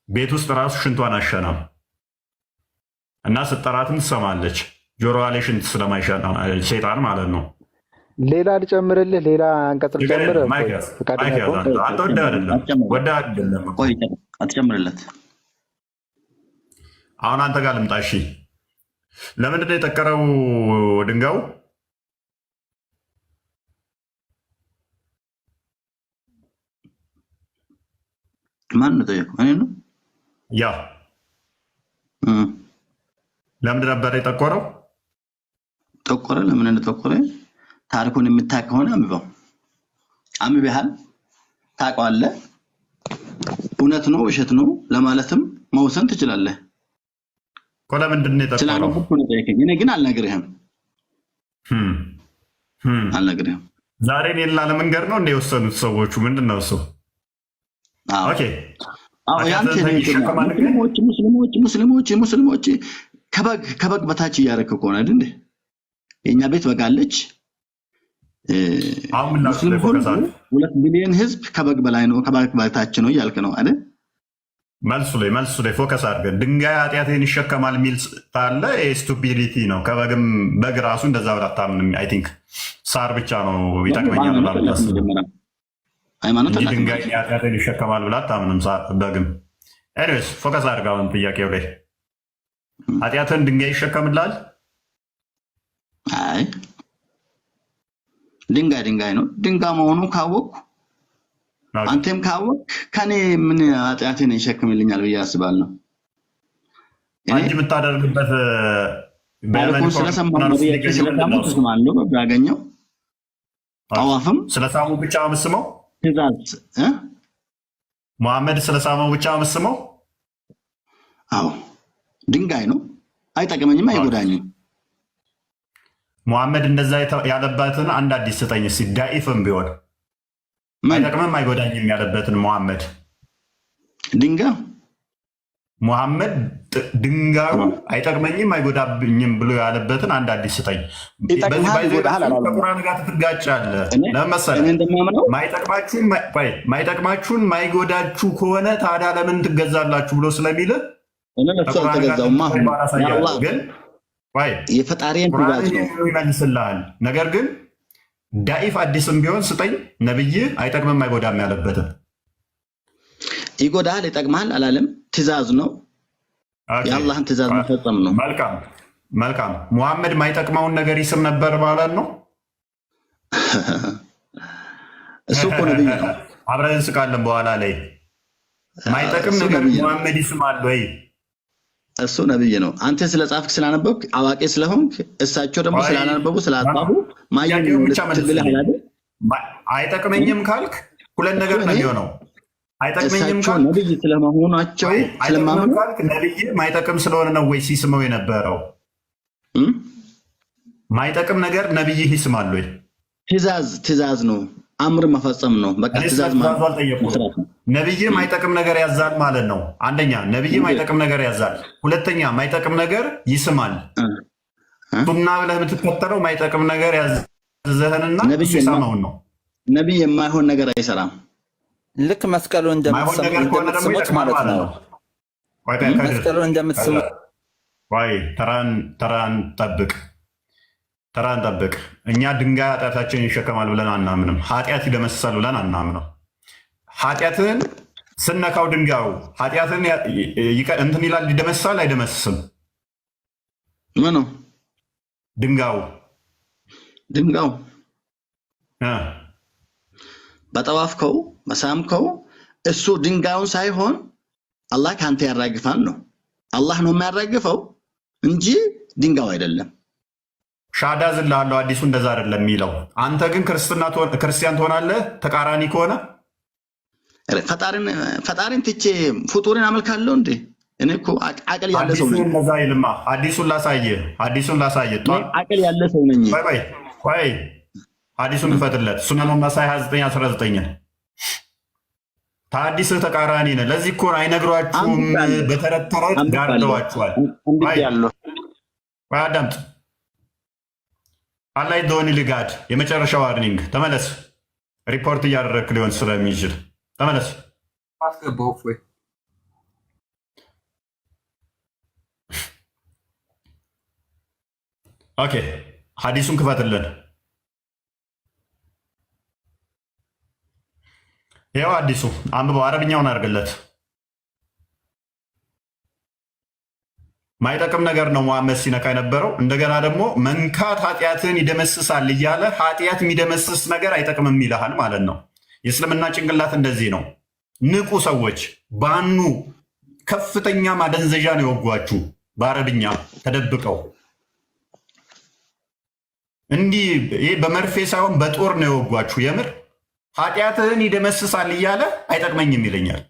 ቤት ውስጥ ራሱ ሽንቷን አሸናም እና ስጠራትም ትሰማለች። ጆሮዋ ላይ ሽንት ስለማይሸና ሴጣን ማለት ነው። ሌላ ልጨምርልህ፣ ሌላ አንቀጽ ልጨምር። አንተ ወደ አይደለም ወደ አይደለም አትጨምርለት። አሁን አንተ ጋር ልምጣ። እሺ ለምንድን ነው የጠቀረው ድንጋዩ? ማን ነው ጠየቀው? እኔ ነው። ያ ለምንድን ነበር የጠቆረው? ጠቆረ ለምን እንደጠቆረ ታሪኩን የምታውቅ ከሆነ አንብበው። አንብበሃል ታውቀዋለህ። እውነት ነው ውሸት ነው ለማለትም መውሰን ትችላለህ። ለምንድን ነው የጠቆረው? እኔ ግን አልነግርህም አልነግርህም። ዛሬ እኔን ላለመንገር ነው እንደ የወሰኑት ሰዎቹ። ምንድን ነው እሱ? ኦኬ ሙስሊሞች ከበግ በታች እያደረክ ከሆነ አይደል? የእኛ ቤት በግ አለች። ሙስሊም ሁሉ 2 ቢሊዮን ህዝብ ከበግ በላይ ነው፣ ከበግ በታች ነው እያልክ ነው አይደል? መልሱ ላይ ፎከስ አድርገን ድንጋይ ኃጢአትን ይሸከማል የሚል ታለ ስቱፒዲቲ ነው። ከበግም በግ ራሱ እንደዛ ብላ አታምንም። አይ ቲንክ ሳር ብቻ ነው ይጠቅመኛል ብላ እንጂ ድንጋይ ኃጢአትን ይሸከማል ብላ አታምንም በግም። ኤኒዌይስ ፎከስ አድርገው አሁን ጥያቄው ላይ ኃጢአትን ድንጋይ ይሸከምላል? አይ ድንጋይ ነው። ድንጋይ መሆኑ ካወቅኩ አንተም ካወቅ ከኔ ምን ኃጢአቴን ይሸክምልኛል ብዬ አስባለሁ። አንቺ የምታደርግበት ባለፈው ስለሰማሁ ስለሰማሁ ባገኘው አዋፍም ስለሳሙ ብቻ መስመው ትእዛዝ መሐመድ ስለሳሙ ብቻ መስመው። አዎ ድንጋይ ነው፣ አይጠቅመኝም፣ አይጎዳኝም። መሐመድ እንደዛ ያለባትን አንድ አዲስ ስጠኝ እስኪ። ዳኢፍም ቢሆን አይጠቅምም አይጎዳኝም ያለበትን መሐመድ መሐመድ ድንጋዩ አይጠቅመኝም አይጎዳብኝም ብሎ ያለበትን አንድ አዲስ ስጠኝ። ከቁርአን ጋር ትጋጫለህ። ለምን መሰለህ? ማይጠቅማችሁን ማይጎዳችሁ ከሆነ ታዲያ ለምን ትገዛላችሁ ብሎ ስለሚል ግን የፈጣሪን ትእዛዝ ነው ይመልስልሃል። ነገር ግን ዳኢፍ አዲስም ቢሆን ስጠኝ ነብይ አይጠቅምም አይጎዳም ያለበትን። ይጎዳል ይጠቅማል አላለም። ትእዛዝ ነው፣ የአላህን ትእዛዝ መፈጸም ነው። መልካም ሙሐመድ ማይጠቅመውን ነገር ይስም ነበር ማለት ነው። እሱ እኮ ነብይ ነው። አብረን እንስቃለን በኋላ ላይ። ማይጠቅም ነገር ሙሐመድ ይስማል ወይ? እሱ ነብይ ነው። አንተ ስለጻፍክ ስላነበብክ አዋቂ ስለሆንክ እሳቸው ደግሞ ስላላነበቡ ስላጣፉ ማየው ልትብል አይደል? አይጠቅመኝም ካልክ ሁለት ነገር ነው የሚሆነው። አይጠቅመኝም ካልክ ነብይ ስለመሆናቸው ስለማመኑ ካልክ ነብይ ማይጠቅም ስለሆነ ነው ወይ ሲስመው የነበረው? ማይጠቅም ነገር ነብይ ይስማል ወይ? ትእዛዝ ነው፣ አምር መፈጸም ነው። በቃ ትእዛዝ ማለት ነብይ ማይጠቅም ነገር ያዛል ማለት ነው። አንደኛ ነብይ ማይጠቅም ነገር ያዛል፣ ሁለተኛ ማይጠቅም ነገር ይስማል። ሱና ብለህ የምትከተለው ማይጠቅም ነገር ያዘህንና ይሰማውን ነው። ነብይ የማይሆን ነገር አይሰራም። ልክ መስቀሉን እንደምትስሙት ማለት ነው። መስቀሉን እንደምትስሙት ወይ ተራን ጠብቅ። እኛ ድንጋይ ኃጢአታችንን ይሸከማል ብለን አናምንም። ኃጢአት ይደመስሳል ብለን አናምነው። ኃጢአትን ስነካው ድንጋዩ ኃጢአትን እንትን ይላል፣ ይደመስሳል አይደመስስም? ምኑ ድንጋዩ በጠዋፍከው በሳምከው እሱ ድንጋዩን ሳይሆን አላህ ካንተ ያራግፋል ነው። አላህ ነው የሚያራግፈው እንጂ ድንጋዩ አይደለም። ሻዳ ዝላለሁ አዲሱ እንደዛ አይደለም የሚለው። አንተ ግን ክርስቲያን ትሆናለህ ተቃራኒ ከሆነ። ፈጣሪን ትቼ ፍጡርን አመልካለሁ እንዴ? እኔ እኮ አቅል ያለ ሰው ነኝ። እንደዛ ይልማ አዲሱን ላሳየ አቅል ያለ ሰው ነኝ። ቆይ አዲሱን ክፈትለት። ሱነኑ መሳይ 2919 ታዲስ ተቃራኒ ነህ። ለዚህ እኮ አይነግሯችሁም፣ በተረት ጋርደዋችኋል። አዳምጥ። አላይ ዶኒ ልጋድ የመጨረሻው ዋርኒንግ። ተመለስ። ሪፖርት እያደረግክ ሊሆን ስለሚችል ተመለስ። አስገባው ወይ ኦኬ፣ ሐዲሱን ክፈትልን። ይኸው አዲሱ አንብበው፣ አረብኛውን አድርግለት። ማይጠቅም ነገር ነው መሐመድ ሲነካ የነበረው። እንደገና ደግሞ መንካት ኃጢአትን ይደመስሳል እያለ ኃጢአት የሚደመስስ ነገር አይጠቅምም ይልሃል ማለት ነው። የእስልምና ጭንቅላት እንደዚህ ነው። ንቁ ሰዎች ባኑ ከፍተኛ ማደንዘዣ ነው የወጓችሁ። በአረብኛ ተደብቀው እንዲህ ይህ በመርፌ ሳይሆን በጦር ነው የወጓችሁ። የምር ኃጢአትህን ይደመስሳል እያለ አይጠቅመኝም ይለኛል።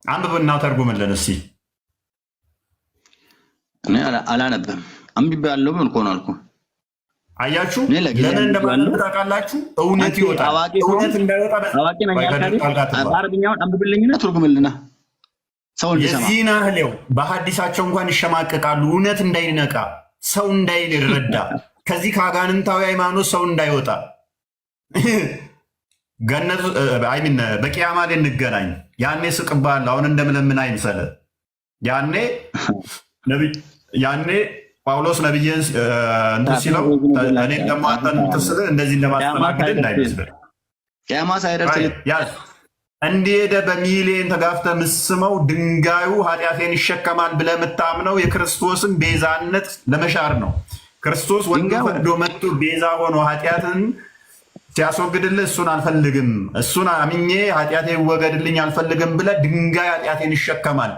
አንብብና ተርጉምልን እስኪ። እኔ አላነብም አንብቤያለሁ ምን እኮ ነው አልኩህ። አያችሁ ለምን እንደማለት ታውቃላችሁ? እውነት ይወጣል። እውነት እንዳይወጣ አዋቂ ነኝ ያልካል። አረብኛውን አንብብልኝና ትርጉምልና ሰው እንዲሰማ። የዚህን ያህል በሐዲሳቸው እንኳን ይሸማቀቃሉ። እውነት እንዳይነቃ ሰው እንዳይረዳ ከዚህ ከአጋንንታዊ ሃይማኖት ሰው እንዳይወጣ ገነት አይሚን በቂያማ ላይ እንገናኝ። ያኔ ስቅባል አሁን እንደምለምን አይምሰል። ያኔ ጳውሎስ ነብይን እንትን ሲለው እኔ እንደማጠን ትስል እንደዚህ እንደማስተናገድ እንዳይመስል ቂያማ ሳይደርስ እንደሄደ በሚሊዮን ተጋፍተ ምስመው ድንጋዩ ኃጢአቴን ይሸከማል ብለህ የምታምነው የክርስቶስን ቤዛነት ለመሻር ነው። ክርስቶስ ወንዶ ፈቅዶ መጥቶ ቤዛ ሆኖ ኃጢአትን ሲያስወግድልህ እሱን አልፈልግም፣ እሱን አምኜ ኃጢአቴ ይወገድልኝ አልፈልግም ብለህ ድንጋይ ኃጢአቴን ይሸከማል።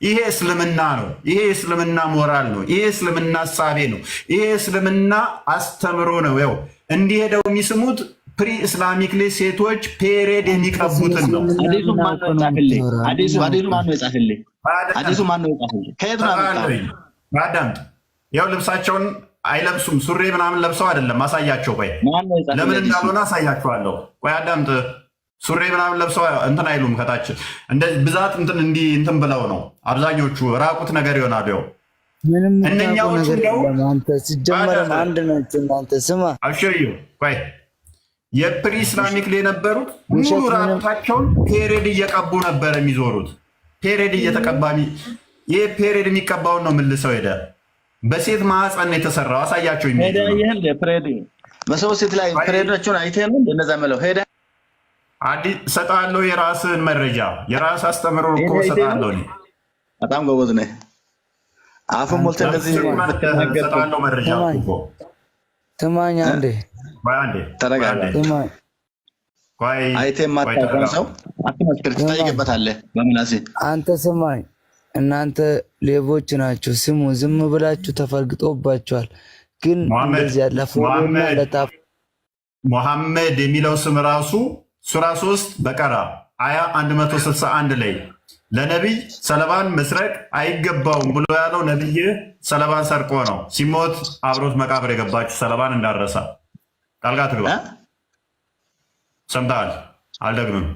ይሄ እስልምና ነው። ይሄ እስልምና ሞራል ነው። ይሄ እስልምና እሳቤ ነው። ይሄ እስልምና አስተምሮ ነው። ያው እንዲሄደው የሚስሙት ፕሪ ኢስላሚክ ላይ ሴቶች ፔሬድ የሚቀቡትን ነው። አዲሱ ማን ነው የጻፈልኝ? አዲሱ ማን ነው የጻፈልኝ? ከየት ነው ያመጣው? አዳምጥ። ያው ልብሳቸውን አይለብሱም፣ ሱሪ ምናምን ለብሰው አይደለም። አሳያቸው። ቆይ ለምን እንዳልሆነ አሳያቸዋለሁ። ቆይ አዳምጥ። ሱሪ ምናምን ለብሰው እንትን አይሉም። ከታች ብዛት እንትን ብለው ነው አብዛኞቹ ራቁት ነገር ይሆናሉ። ያው እነኛዎቹ ነው ሲጀመርም አንድ ናቸው። እናንተ ስማ አብሽርዩ። ቆይ የፕሪ ኢስላሚክ ላይ የነበሩት ሙሉ ራቁታቸውን ፔሬድ እየቀቡ ነበር የሚዞሩት። ፔሬድ እየተቀባሚ ይሄ ፔሬድ የሚቀባውን ነው ምልሰው ሄደ። በሴት ማህፀን ነው የተሰራው። አሳያቸው። በሰው ሴት ላይ ፔሬዳቸውን አይተህ ነው እንደዛ መለው ሄደ። ሰጣለሁ የራስን መረጃ የራስ አስተምሮ እኮ ሰጣለሁ። በጣም ጎበዝ ነህ። አፉን ሞልተህ እንደዚህ ሰጣለሁ መረጃ እኮ ስማኝ አንዴ ተረጋጋ። አይተህ የማታውቀውን ሰው አትመስክር፣ ትጠይቅበታለህ በምላሴ። አንተ ስማኝ፣ እናንተ ሌቦች ናችሁ። ስሙ፣ ዝም ብላችሁ ተፈልግጦባችኋል። ግን እንደዚህ ያለፈ ሙሐመድ የሚለው ስም ራሱ ሱራ 3 በቀራ አያ 161 ላይ ለነቢይ ሰለባን መስረቅ አይገባውም ብሎ ያለው ነቢይ ሰለባን ሰርቆ ነው ሲሞት አብሮት መቃብር የገባችው ሰለባን እንዳረሳ ጣልቃ ትግባ። ሰምተሃል? አልደግምም።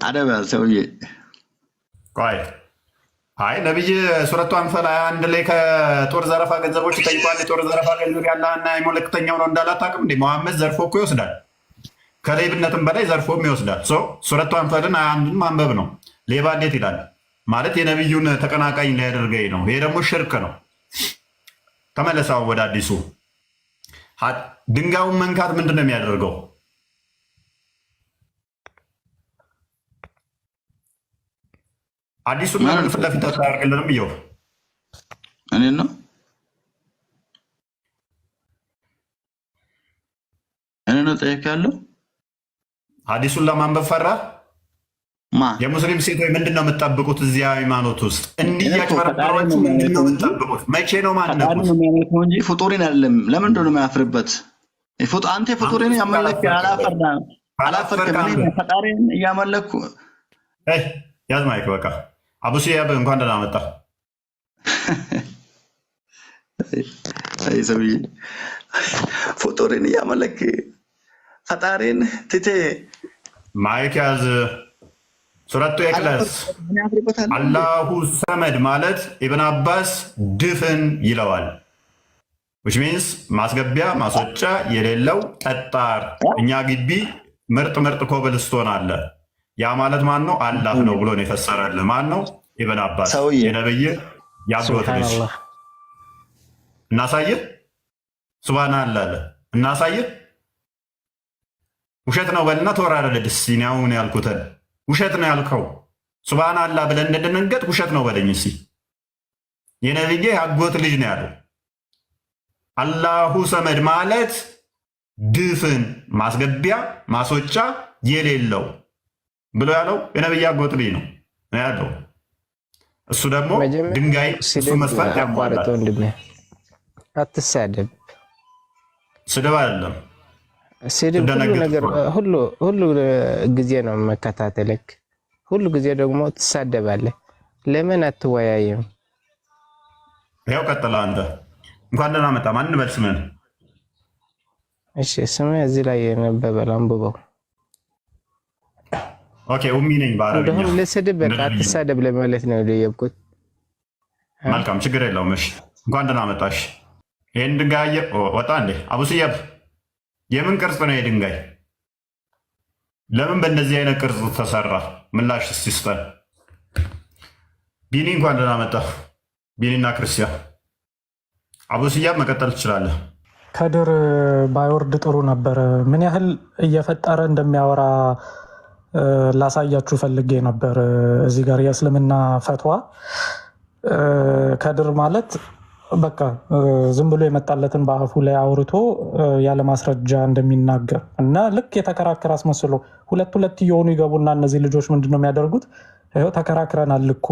አደበ ሰውዬ። ቆይ አይ ነቢይ ሱረቱ አንፈል 21 ላይ ከጦር ዘረፋ ገንዘቦች ይጠይቋል። የጦር ዘረፋ ገንዘብ ያለህና የመለክተኛው ነው እንዳላታቅም እንዴ? መሐመድ ዘርፎ እኮ ይወስዳል። ከሌብነትም በላይ ዘርፎም ይወስዳል። ሱረቱ አንፈልን 21 ማንበብ ነው። ሌባ እንዴት ይላል ማለት የነቢዩን ተቀናቃኝ ሊያደርገኝ ነው። ይሄ ደግሞ ሽርክ ነው። ተመለሳው ወደ አዲሱ። ድንጋዩን መንካት ምንድን ነው የሚያደርገው? አዲሱን ለምን ፊት ለፊት ታደርግልንም? እየው እኔ ነው ጠይቅ ያለው አዲሱን ለማንበብ ፈራ። የሙስሊም ሴቶች ምንድን ነው የምትጠብቁት? እዚህ ሃይማኖት ውስጥ እንዲያጭበረበሯችሁ ምንድን ነው የምትጠብቁት? መቼ ነው ማነቁት እንጂ ፍጡሪን አይደለም። ለምንድን ነው የሚያፍርበት? አንተ ፍጡሪን ያመለክ አላፈርክም። ፈጣሪን እያመለኩ ያዝ ማይክ በቃ። አቡ ሲያብ እንኳን ደህና መጣ። ሰውዬ ፍጡሪን እያመለክ ፈጣሪን ትቴ ማይክ ያዝ። ሱረቱ ኢኽላስ አላሁ ሰመድ ማለት ኢብን አባስ ድፍን ይለዋል። which means ማስገቢያ ማስወጫ የሌለው ጠጣር። እኛ ግቢ ምርጥ ኮብልስቶን አለ። ያ ማለት ማን ነው? አላህ ነው ብሎ ነው የፈሰረልህ። ማን ነው? ኢብን አባስ የነብይ ያጎት ልጅ። እናሳይህ። ሱብሃንአላህ አለ። እናሳይህ። ውሸት ነው በልና ተወራረደ። ሲናውን ያልኩትን ውሸት ነው ያልከው ሱብሃንአላህ ብለን እንደደነገጥ ውሸት ነው በለኝ እስኪ። የነብይ ያጎት ልጅ ነው ያለው። አላሁ ሰመድ ማለት ድፍን ማስገቢያ ማስወጫ የሌለው ብሎ ያለው የነብይ ያጎት ልጅ ነው ያለው። እሱ ደግሞ ድንጋይ እሱ መስፈርት ያሟላል። አትሳደብ። ስድብ አይደለም። ስድብ ሁሉ ጊዜ ነው መከታተልክ። ሁሉ ጊዜ ደግሞ ትሳደባለህ። ለምን አትወያይም? ያው ቀጥላ አንተ እንኳን ደህና መጣ። ማን በል ስምህን? እሺ ስምህ እዚህ ላይ የነበበል አንብበው። ኦኬ ኡሚ ነኝ በአረብኛ። እንደውም ለስድብ በቃ አትሳደብ ለማለት ነው የለየብኩት። መልካም ችግር የለውም። እሺ እንኳን ደህና መጣሽ። ይህን ድንጋይ ወጣ እንዴ አቡስያብ? የምን ቅርጽ ነው የድንጋይ? ለምን በእንደዚህ አይነት ቅርጽ ተሰራ? ምላሽ ሲስተን ቢኒ እንኳን ደህና መጣ። ቢኒና ክርስቲያን አቡስያብ መቀጠል ትችላለህ። ከድር ባይወርድ ጥሩ ነበር። ምን ያህል እየፈጠረ እንደሚያወራ ላሳያችሁ ፈልጌ ነበር። እዚህ ጋር የእስልምና ፈትዋ ከድር ማለት በቃ ዝም ብሎ የመጣለትን በአፉ ላይ አውርቶ ያለ ማስረጃ እንደሚናገር እና ልክ የተከራከረ አስመስሎ ሁለት እየሆኑ ይገቡና እነዚህ ልጆች ምንድነው የሚያደርጉት? ይኸው ተከራክረናል እኮ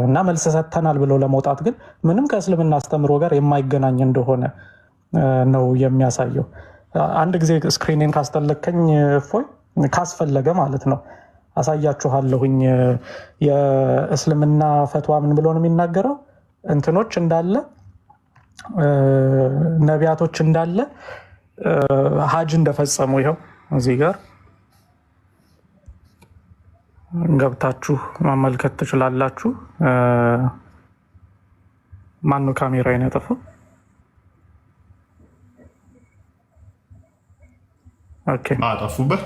እና መልስ ሰጥተናል ብለው ለመውጣት ግን ምንም ከእስልምና አስተምሮ ጋር የማይገናኝ እንደሆነ ነው የሚያሳየው። አንድ ጊዜ ስክሪኔን ካስተለከኝ እፎይ ካስፈለገ ማለት ነው አሳያችኋለሁኝ። የእስልምና ፈትዋ ምን ብሎ ነው የሚናገረው? እንትኖች እንዳለ ነቢያቶች እንዳለ ሀጅ እንደፈጸሙ ይኸው እዚህ ጋር ገብታችሁ ማመልከት ትችላላችሁ። ማነው ካሜራዬን ያጠፋው? ኦኬ አጠፉበት።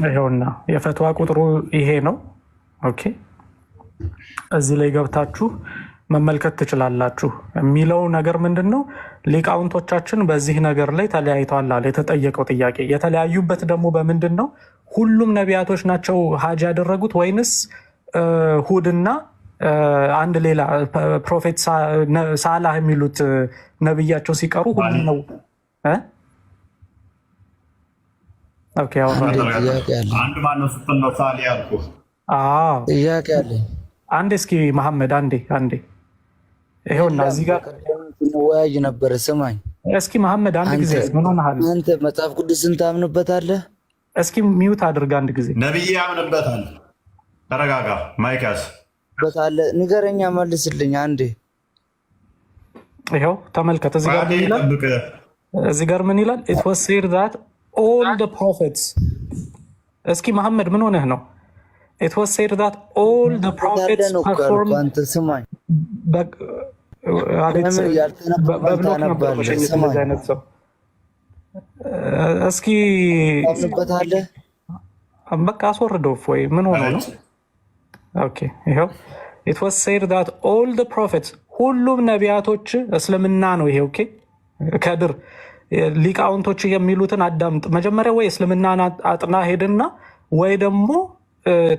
ይኸውና የፈትዋ ቁጥሩ ይሄ ነው። ኦኬ እዚህ ላይ ገብታችሁ መመልከት ትችላላችሁ። የሚለው ነገር ምንድን ነው? ሊቃውንቶቻችን በዚህ ነገር ላይ ተለያይተዋል አለ። የተጠየቀው ጥያቄ የተለያዩበት ደግሞ በምንድን ነው? ሁሉም ነቢያቶች ናቸው ሀጅ ያደረጉት ወይንስ ሁድና አንድ ሌላ ፕሮፌት ሳላህ የሚሉት ነብያቸው ሲቀሩ ሁሉም ነው? ኦኬ አንድ ማነው ስትል ነው ሳሊ ያልኩህ? ጥያቄ አለኝ። አንዴ እስኪ መሐመድ አንዴ ይሄውና እዚህ ጋር ወያጅ ነበር። ስማኝ እስኪ መሐመድ አንድ ጊዜ ምን ሆነሃል አንተ? መጽሐፍ ቅዱስን ታምንበታለህ? እስኪ ሚውት አድርግ አንድ ጊዜ። ነብይ ያምንበታል። ተረጋጋ። ማይካስ በታለ ንገረኛ፣ መልስልኝ አንዴ። ይሄው ተመልከት። እዚህ ጋር ምን ይላል? እዚህ ጋር ምን ይላል? it was said that all the prophets እስኪ መሐመድ ምን ሆነህ ነው? it was said that all the prophets performed አንተ ስማኝ እስኪ በቃ አስወርደው ወይ ምን ሆነ ነው? ኦኬ ይሄው it was said that all the prophets ሁሉም ነቢያቶች እስልምና ነው ይሄ። ኦኬ ከድር ሊቃውንቶች የሚሉትን አዳምጥ መጀመሪያ። ወይ እስልምና አጥና ሄድና ወይ ደግሞ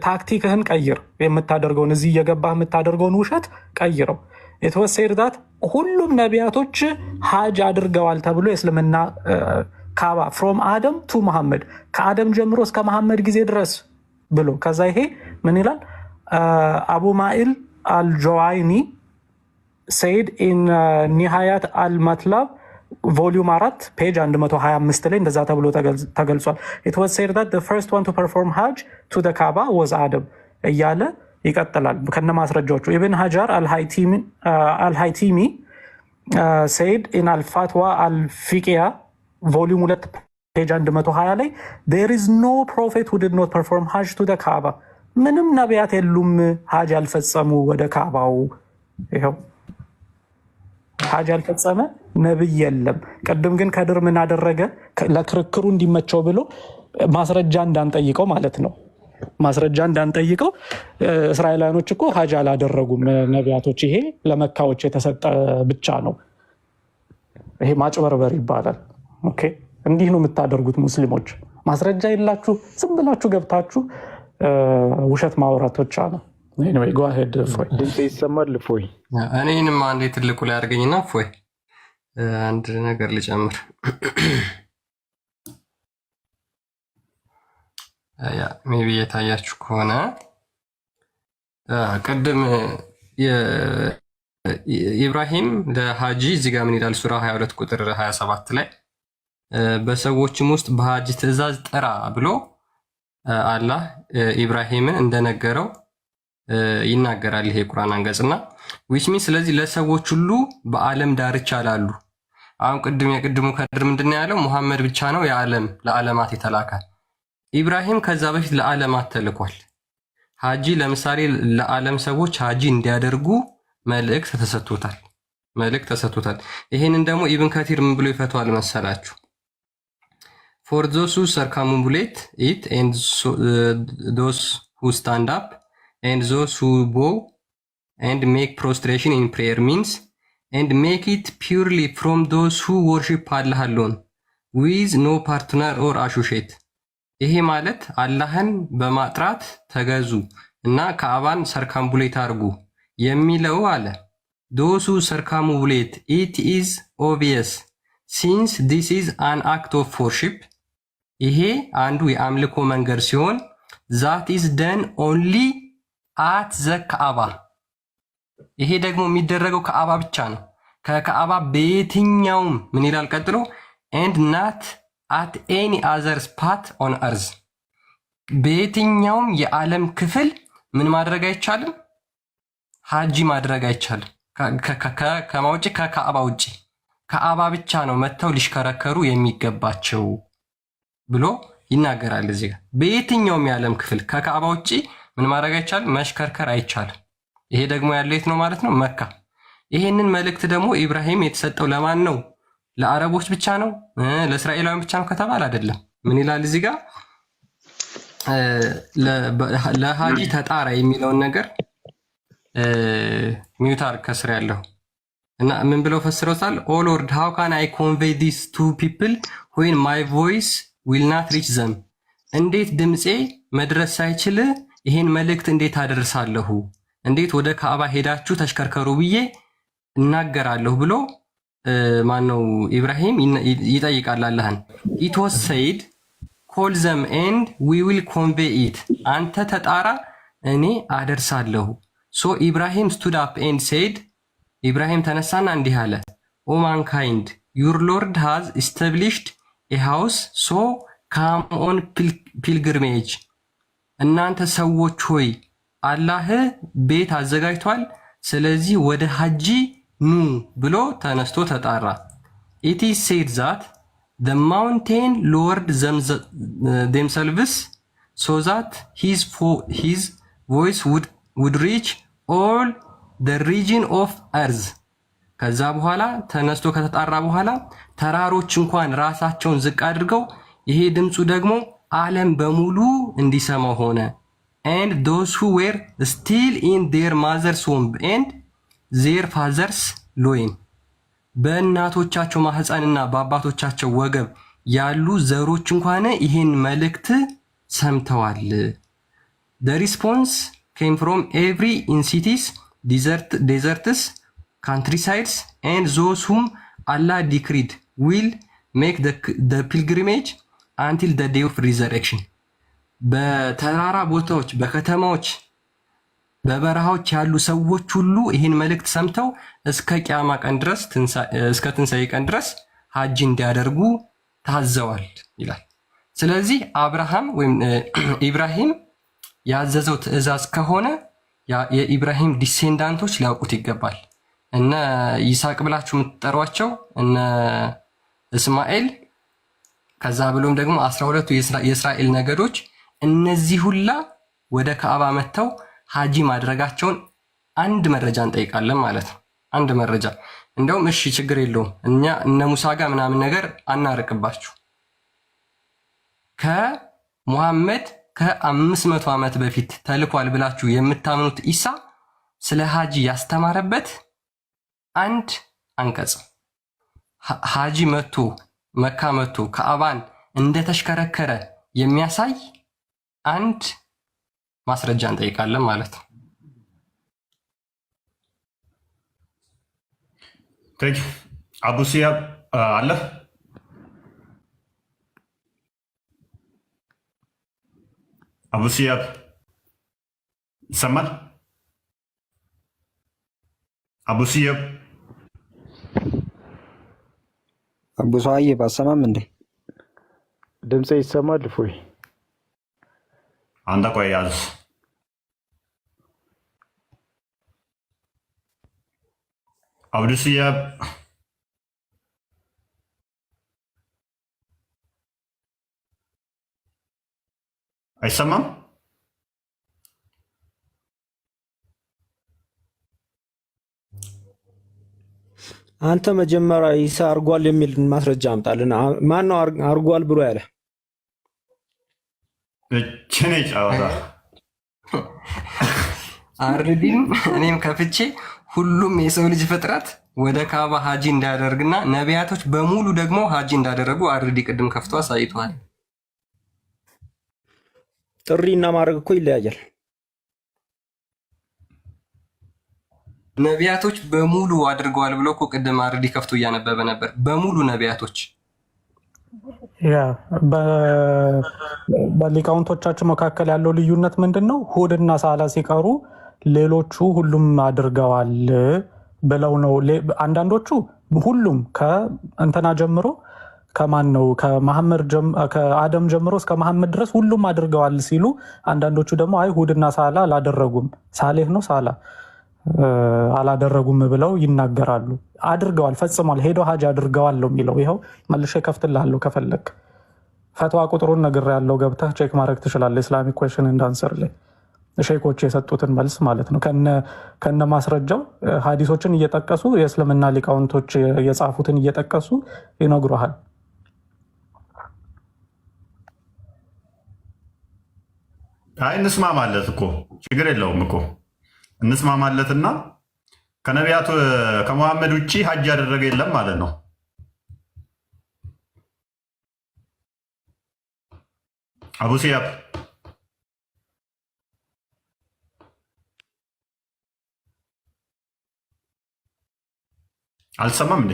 ታክቲክህን ቀይር። የምታደርገውን እዚህ እየገባህ የምታደርገውን ውሸት ቀይረው። የተወሰደ ሁሉም ነቢያቶች ሀጅ አድርገዋል ተብሎ የእስልምና ካባ ፍሮም አደም ቱ መሐመድ ከአደም ጀምሮ እስከ መሐመድ ጊዜ ድረስ ብሎ ከዛ ይሄ ምን ይላል? አቡ ማኢል አልጆዋይኒ ሰይድ ኢን ኒሃያት አልማትላብ ቮሊዩም 4 ፔጅ 125 ላይ እንደዛ ተብሎ ተገልጿል። it was said that the first one to perform hajj to the kaaba was adam እያለ ይቀጥላል ከነ ማስረጃዎቹ። ኢብን ሀጃር አልሃይቲሚ ሰይድ ኢን አልፋትዋ አልፊቂያ ቮሊዩም 2 ፔጅ 120 ላይ there is no prophet who did not perform hajj to the kaaba ምንም ነቢያት የሉም ሀጅ ያልፈጸሙ ወደ ካባው። ይኸው ሀጅ ያልፈጸመ ነብይ የለም። ቅድም ግን ከድር ምን አደረገ? ለክርክሩ እንዲመቸው ብሎ ማስረጃ እንዳንጠይቀው ማለት ነው። ማስረጃ እንዳንጠይቀው እስራኤላውያኖች እኮ ሀጅ አላደረጉም ነቢያቶች፣ ይሄ ለመካዎች የተሰጠ ብቻ ነው። ይሄ ማጭበርበር ይባላል። ኦኬ እንዲህ ነው የምታደርጉት ሙስሊሞች። ማስረጃ የላችሁ ዝም ብላችሁ ገብታችሁ ውሸት ማውራት ብቻ ነው። anyway go ahead ፎይ ድምጽ ይሰማል? ፎይ እኔንም አንዴ ትልቁ ላይ አድርገኝና ፎይ አንድ ነገር ልጨምር። ሜቢ የታያችሁ ከሆነ ቅድም ኢብራሂም ለሃጂ እዚህ ጋር ምን ይላል? ሱራ 22 ቁጥር 27 ላይ በሰዎችም ውስጥ በሃጂ ትእዛዝ ጥራ ብሎ አላህ ኢብራሂምን እንደነገረው ይናገራል። ይሄ ቁርአን አንቀጽና ዊች ሚን ስለዚህ ለሰዎች ሁሉ በዓለም ዳርቻ ላሉ አሁን የቅድሙ ከድር ምንድን ነው ያለው? ሙሐመድ ብቻ ነው ለዓለማት የተላከ። ኢብራሂም ከዛ በፊት ለዓለማት ተልኳል። ሃጂ ለምሳሌ ለዓለም ሰዎች ሃጂ እንዲያደርጉ መልእክት ተሰጥቶታል። ይሄንን ደግሞ ኢብን ከቲር ምን ብሎ ይፈቷል መሰላችሁ? ፎር ዞስ ሁ ሰርከምቡሌት ኢት ኤንድ ዶስ ሁ ስታንድ አፕ ኤንድ ዞስ ሁ ቦው ኤንድ ሜክ ፕሮስትሬሽን ኢን ፕሬየር ሚንስ ኤንድ ሜክ ኢት ፒውርሊ ፍሮም ዶስ ሁ ወርሺፕ አላህ አሎን ዊዝ ኖ ፓርትነር ኦር አሾሼት። ይሄ ማለት አላህን በማጥራት ተገዙ እና ካዕባን ሰርከምቡሌት አድርጉ የሚለው አለ። ዶሱ ሰርከምቡሌት ኢት ኢዝ ኦብቪየስ ሲንስ ዲስ ኢዝ አን አክት ኦፍ ወርሺፕ። ይሄ አንዱ የአምልኮ መንገድ ሲሆን ዛት ኢዝ ደን ኦንሊ አት ዘ ካዕባ። ይሄ ደግሞ የሚደረገው ካዕባ ብቻ ነው። ከካዕባ በየትኛውም ምን ይላል ቀጥሎ? ኤንድ ናት አት ኤኒ አዘር ስፓት ኦን አርዝ። በየትኛውም የዓለም ክፍል ምን ማድረግ አይቻልም? ሃጂ ማድረግ አይቻልም። ከማ ውጭ ከካዕባ ውጭ ካዕባ ብቻ ነው መጥተው ሊሽከረከሩ የሚገባቸው ብሎ ይናገራል እዚህ ጋር። በየትኛውም የዓለም ክፍል ከካዕባ ውጭ ምን ማድረግ አይቻልም? መሽከርከር አይቻልም። ይሄ ደግሞ ያለው የት ነው ማለት ነው? መካ። ይሄንን መልእክት ደግሞ ኢብራሂም የተሰጠው ለማን ነው? ለአረቦች ብቻ ነው? ለእስራኤላውያን ብቻ ነው ከተባለ አይደለም። ምን ይላል እዚህ ጋር? ለሃጂ ተጣራ የሚለውን ነገር ሚውታር ከስር ያለው እና ምን ብለው ፈስረውታል? ኦ ሎርድ ሃው ካን አይ ኮንቬይ ዲስ ቱ ፒፕል ዌን ማይ ቮይስ ዊል ናት ሪች ዘም። እንዴት ድምፄ መድረስ ሳይችል ይሄን መልእክት እንዴት አደርሳለሁ? እንዴት ወደ ካዕባ ሄዳችሁ ተሽከርከሩ ብዬ እናገራለሁ ብሎ ማነው ኢብራሂም ይጠይቃል አላህን። ኢት ዋዝ ሰይድ ኮል ዘም ኤንድ ዊ ዊል ኮንቬይ ኢት። አንተ ተጣራ እኔ አደርሳለሁ። ሶ ኢብራሂም ስቱድ አፕ ኤንድ ሴድ፣ ኢብራሂም ተነሳና እንዲህ አለ፣ ኦ ማንካይንድ ዩር ሎርድ ሃዝ ኢስታብሊሽድ ኤ ሃውስ ሶ ካም ኦን ፒልግሪሜጅ። እናንተ ሰዎች ሆይ አላህ ቤት አዘጋጅቷል፣ ስለዚህ ወደ ሐጂ ኑ ብሎ ተነስቶ ተጣራ። ኢት ኢዝ ሴድ ዛት the mountain lowered themselves so that his voice would reach all the region of earth። ከዛ በኋላ ተነስቶ ከተጣራ በኋላ ተራሮች እንኳን ራሳቸውን ዝቅ አድርገው ይሄ ድምፁ ደግሞ ዓለም በሙሉ እንዲሰማው ሆነ። and those who were still in their mother's womb and their father's loin። በእናቶቻቸው ማህፀንና በአባቶቻቸው ወገብ ያሉ ዘሮች እንኳን ይሄን መልእክት ሰምተዋል። the response came from every in cities, deserts, countrysides and those whom Allah decreed will make the pilgrimage until the day of resurrection። በተራራ ቦታዎች፣ በከተማዎች፣ በበረሃዎች ያሉ ሰዎች ሁሉ ይህን መልእክት ሰምተው እስከ ቂያማ ቀን ድረስ እስከ ትንሣኤ ቀን ድረስ ሐጅ እንዲያደርጉ ታዘዋል ይላል። ስለዚህ አብርሃም ወይም ኢብራሂም ያዘዘው ትእዛዝ ከሆነ የኢብራሂም ዲሴንዳንቶች ሊያውቁት ይገባል። እነ ይስሐቅ ብላችሁ የምትጠሯቸው እነ እስማኤል፣ ከዛ ብሎም ደግሞ 12ቱ የእስራኤል ነገዶች፣ እነዚህ ሁላ ወደ ካዕባ መጥተው ሐጂ ማድረጋቸውን አንድ መረጃ እንጠይቃለን ማለት ነው። አንድ መረጃ እንደውም እሺ ችግር የለውም እኛ እነ ሙሳ ጋር ምናምን ነገር አናርቅባችሁ። ከሙሐመድ ከ500 ዓመት በፊት ተልኳል ብላችሁ የምታምኑት ኢሳ ስለ ሐጂ ያስተማረበት አንድ አንቀጽ ሐጂ መጥቶ መካ መጥቶ ካዕባን እንደተሽከረከረ የሚያሳይ አንድ ማስረጃ እንጠይቃለን ማለት ነው። አቡ ሲያብ አለ? አቡ ሲያብ ይሰማል? አቡስየብ አቡ ሰዋዬ ባሰማም እንዴ ድምጼ ይሰማል? እፎይ አንተ ቆይ ያዝ። አብዱስየብ አይሰማም? አንተ መጀመሪያ ኢሳ አርጓል የሚል ማስረጃ አምጣልን። ማን ነው አርጓል ብሎ ያለ? እችኔ ጫወታ አርዲም እኔም ከፍቼ ሁሉም የሰው ልጅ ፍጥረት ወደ ካባ ሀጂ እንዳያደርግና ነቢያቶች በሙሉ ደግሞ ሀጂ እንዳደረጉ አርዲ ቅድም ከፍቶ አሳይቷል። ጥሪ እና ማድረግ እኮ ይለያያል። ነቢያቶች በሙሉ አድርገዋል ብሎ እኮ ቅድም አርዲ ከፍቶ እያነበበ ነበር። በሙሉ ነቢያቶች ያ በሊቃውንቶቻችን መካከል ያለው ልዩነት ምንድን ነው? ሁድና ሳላ ሲቀሩ ሌሎቹ ሁሉም አድርገዋል ብለው ነው። አንዳንዶቹ ሁሉም ከእንትና ጀምሮ ከማን ነው ከአደም ጀምሮ እስከ መሐመድ ድረስ ሁሉም አድርገዋል ሲሉ፣ አንዳንዶቹ ደግሞ አይ ሁድና ሳላ አላደረጉም፣ ሳሌህ ነው ሳላ አላደረጉም ብለው ይናገራሉ። አድርገዋል፣ ፈጽሟል፣ ሄደው ሀጅ አድርገዋል ነው የሚለው። ይኸው መልሼ ከፍትልሃለሁ ከፈለግ ፈትዋ ቁጥሩን ነግሬያለሁ፣ ገብተህ ቼክ ማድረግ ትችላለህ። ኢስላሚክ ኩዌስችን ኤንድ አንሰር ላይ ሼኮች የሰጡትን መልስ ማለት ነው ከነ ማስረጃው ሀዲሶችን እየጠቀሱ የእስልምና ሊቃውንቶች የጻፉትን እየጠቀሱ ይነግሩሃል። አይ እንስማማለት እኮ ችግር የለውም እኮ እንስማማለትና ከነቢያቱ ከመሐመድ ውጭ ሀጅ ያደረገ የለም ማለት ነው። አቡሲያብ አልሰማም እንዴ?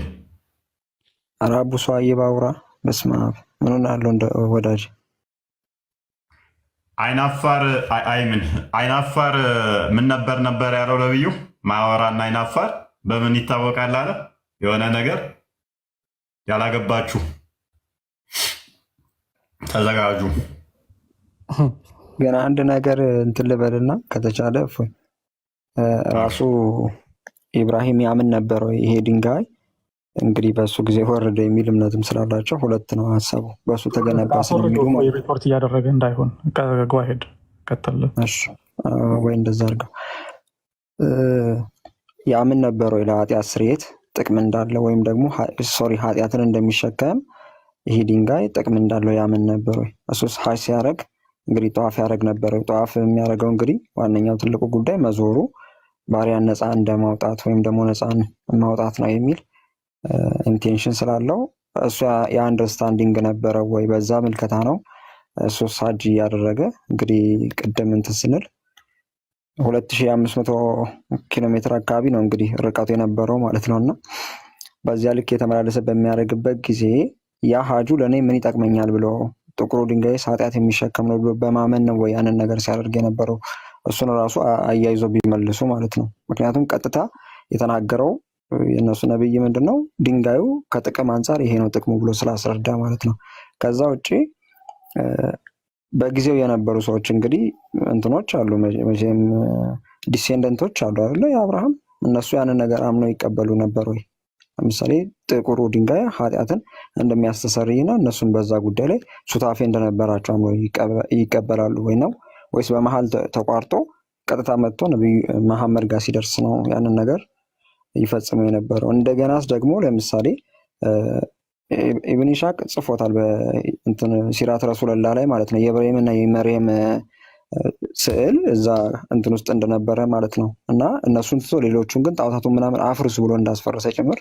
ኧረ አቡ ሰዋዬ ባውራ። በስመ አብ ምን ሆናለሁ እንደ ወዳጅ አይናፋር ምን ነበር ያለው ነብዩ? ማወራና አይናፋር በምን ይታወቃል አለ? የሆነ ነገር ያላገባችሁ ተዘጋጁ። ግን አንድ ነገር እንትን ልበልና ከተቻለ ራሱ ኢብራሂም ያምን ነበረው ይሄ ድንጋይ እንግዲህ በሱ ጊዜ ወረደ የሚል እምነትም ስላላቸው ሁለት ነው ሀሳቡ። በሱ ተገነባ ስለሚሉ ሪፖርት እያደረገ እንዳይሆን ጓሄድ ቀጥል ወይ እንደዛ አድርገው ያምን ነበረው ለኃጢአት ስርየት ጥቅም እንዳለ ወይም ደግሞ ኃጢአትን እንደሚሸከም ይሄ ድንጋይ ጥቅም እንዳለው ያምን ነበረው። እሱስ ሀጅ ሲያደርግ እንግዲህ ጠዋፍ ያደርግ ነበረው። ጠዋፍ የሚያደርገው እንግዲህ ዋነኛው ትልቁ ጉዳይ መዞሩ ባሪያን ነፃ እንደማውጣት ወይም ደግሞ ነፃን ማውጣት ነው የሚል ኢንቴንሽን ስላለው እሱ የአንደርስታንዲንግ ነበረ ወይ በዛ ምልከታ ነው እሱ ሀጅ እያደረገ እንግዲህ ቅድም እንትን ስንል 2500 ኪሎ ሜትር አካባቢ ነው እንግዲህ ርቀቱ የነበረው ማለት ነውና በዚያ ልክ የተመላለሰ በሚያደርግበት ጊዜ ያ ሀጁ ለእኔ ምን ይጠቅመኛል ብሎ ጥቁሩ ድንጋይ ኃጢአት የሚሸከም ነው ብሎ በማመን ነው ወይ ያንን ነገር ሲያደርግ የነበረው? እሱን ራሱ አያይዞ ቢመልሱ ማለት ነው። ምክንያቱም ቀጥታ የተናገረው የእነሱ ነብይ ምንድነው ድንጋዩ ከጥቅም አንጻር ይሄ ነው ጥቅሙ ብሎ ስላስረዳ ማለት ነው። ከዛ ውጭ በጊዜው የነበሩ ሰዎች እንግዲህ እንትኖች አሉ መቼም ዲሴንደንቶች አሉ አይደለ የአብርሃም እነሱ ያንን ነገር አምነው ይቀበሉ ነበር ወይ? ለምሳሌ ጥቁሩ ድንጋይ ኃጢአትን እንደሚያስተሰርይና እነሱም በዛ ጉዳይ ላይ ሱታፌ እንደነበራቸው አምነው ይቀበላሉ ወይ ነው ወይስ በመሃል ተቋርጦ ቀጥታ መጥቶ ነብዩ መሐመድ ጋር ሲደርስ ነው ያንን ነገር ይፈጽሙ የነበረው? እንደገናስ ደግሞ ለምሳሌ ኢብን ኢሻቅ ጽፎታል በእንትን ሲራት ረሱልላህ ላይ ማለት ነው የኢብራሂም እና የመርየም ስዕል እዛ እንትን ውስጥ እንደነበረ ማለት ነው። እና እነሱን ትቶ ሌሎቹን ግን ጣዖታቱን ምናምን አፍርሱ ብሎ እንዳስፈረሰ ጭምር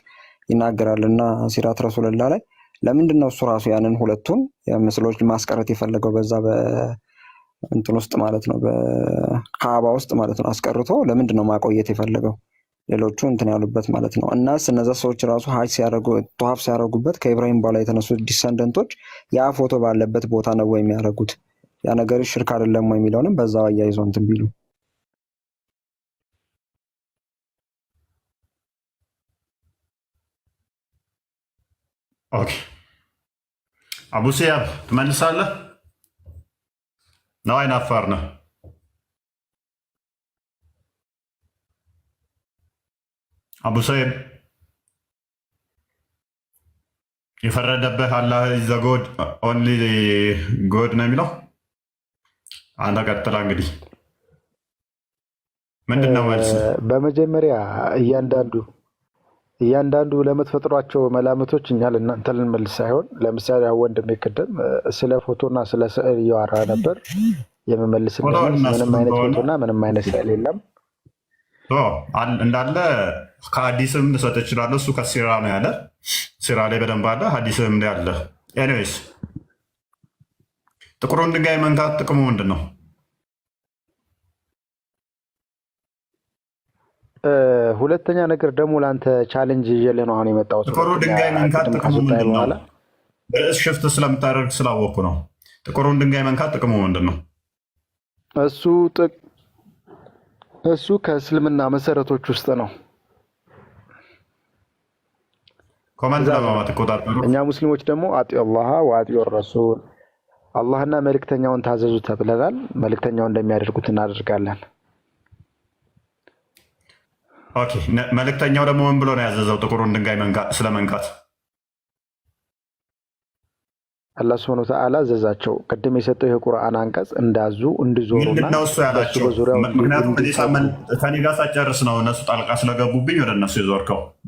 ይናገራል። እና ሲራት ረሱልላህ ላይ ለምንድን ነው እሱ ራሱ ያንን ሁለቱን ምስሎች ማስቀረት የፈለገው በዛ እንትን ውስጥ ማለት ነው በካዕባ ውስጥ ማለት ነው አስቀርቶ ለምንድን ነው ማቆየት የፈለገው? ሌሎቹ እንትን ያሉበት ማለት ነው። እና እነዛ ሰዎች ራሱ ሀጅ ሲያደርጉ ጧፍ ሲያደርጉበት ከኢብራሂም በኋላ የተነሱት ዲሰንደንቶች ያ ፎቶ ባለበት ቦታ ነው ወይ የሚያደርጉት? ያ ነገር ሽርክ አይደለም ወይ የሚለውንም በዛው አያይዘው እንትን ቢሉ ኦኬ አቡ ሲያብ ትመልሳለህ ነው? አይናፋር ነህ? አቡ ሰይድ የፈረደብህ አላህ ዘ ጎድ ኦንሊ ጎድ ነው የሚለው። አንተ ቀጥላ እንግዲህ ምንድን ነው መልስ? በመጀመሪያ እያንዳንዱ ለምትፈጥሯቸው መላምቶች እኛ ለእናንተ ልንመልስ ሳይሆን፣ ለምሳሌ ወንድሜ ቅድም ስለ ፎቶና ስለ ስዕል እያወራ ነበር። የምመልስበት ምንም አይነት ፎቶና ምንም አይነት ስዕል የለም እንዳለ ከሀዲስም ልሰጥ እችላለሁ። እሱ ከሲራ ነው ያለ፣ ሲራ ላይ በደንብ አለ፣ ሀዲስም ላይ አለ። ኤኒዌይስ ጥቁሩን ድንጋይ መንካት ጥቅሙ ምንድን ነው? ሁለተኛ ነገር ደግሞ ለአንተ ቻሌንጅ ይዤልህ ነው አሁን የመጣሁት። ጥቁሩ ድንጋይ መንካት ጥቅሙ ምንድን ነው? ርዕስ ሽፍት ስለምታደርግ ስላወቅኩ ነው። ጥቁሩን ድንጋይ መንካት ጥቅሙ ምንድን ነው? እሱ ከእስልምና መሰረቶች ውስጥ ነው። ኮመንት ለማለት ተቆጣጠሩ። እኛ ሙስሊሞች ደግሞ አጢኡ አላህ ወአጢኡ ረሱል፣ አላህና መልእክተኛውን ታዘዙ ተብለናል። መልእክተኛው እንደሚያደርጉት እናደርጋለን። ኦኬ መልእክተኛው ደግሞ ምን ብሎ ነው ያዘዘው? ጥቁሩን ድንጋይ ስለመንካት አላህ ሱብሓነሁ ወተዓላ አዘዛቸው። ቅድም የሰጠው የቁርአን አንቀጽ እንዳዙ እንዲዞሩና ምንድነው እሱ ያላቸው? ምክንያቱም ከኔ ጋር ሳጨርስ ነው እነሱ ጣልቃ ስለገቡብኝ ወደ እነሱ የዞርከው።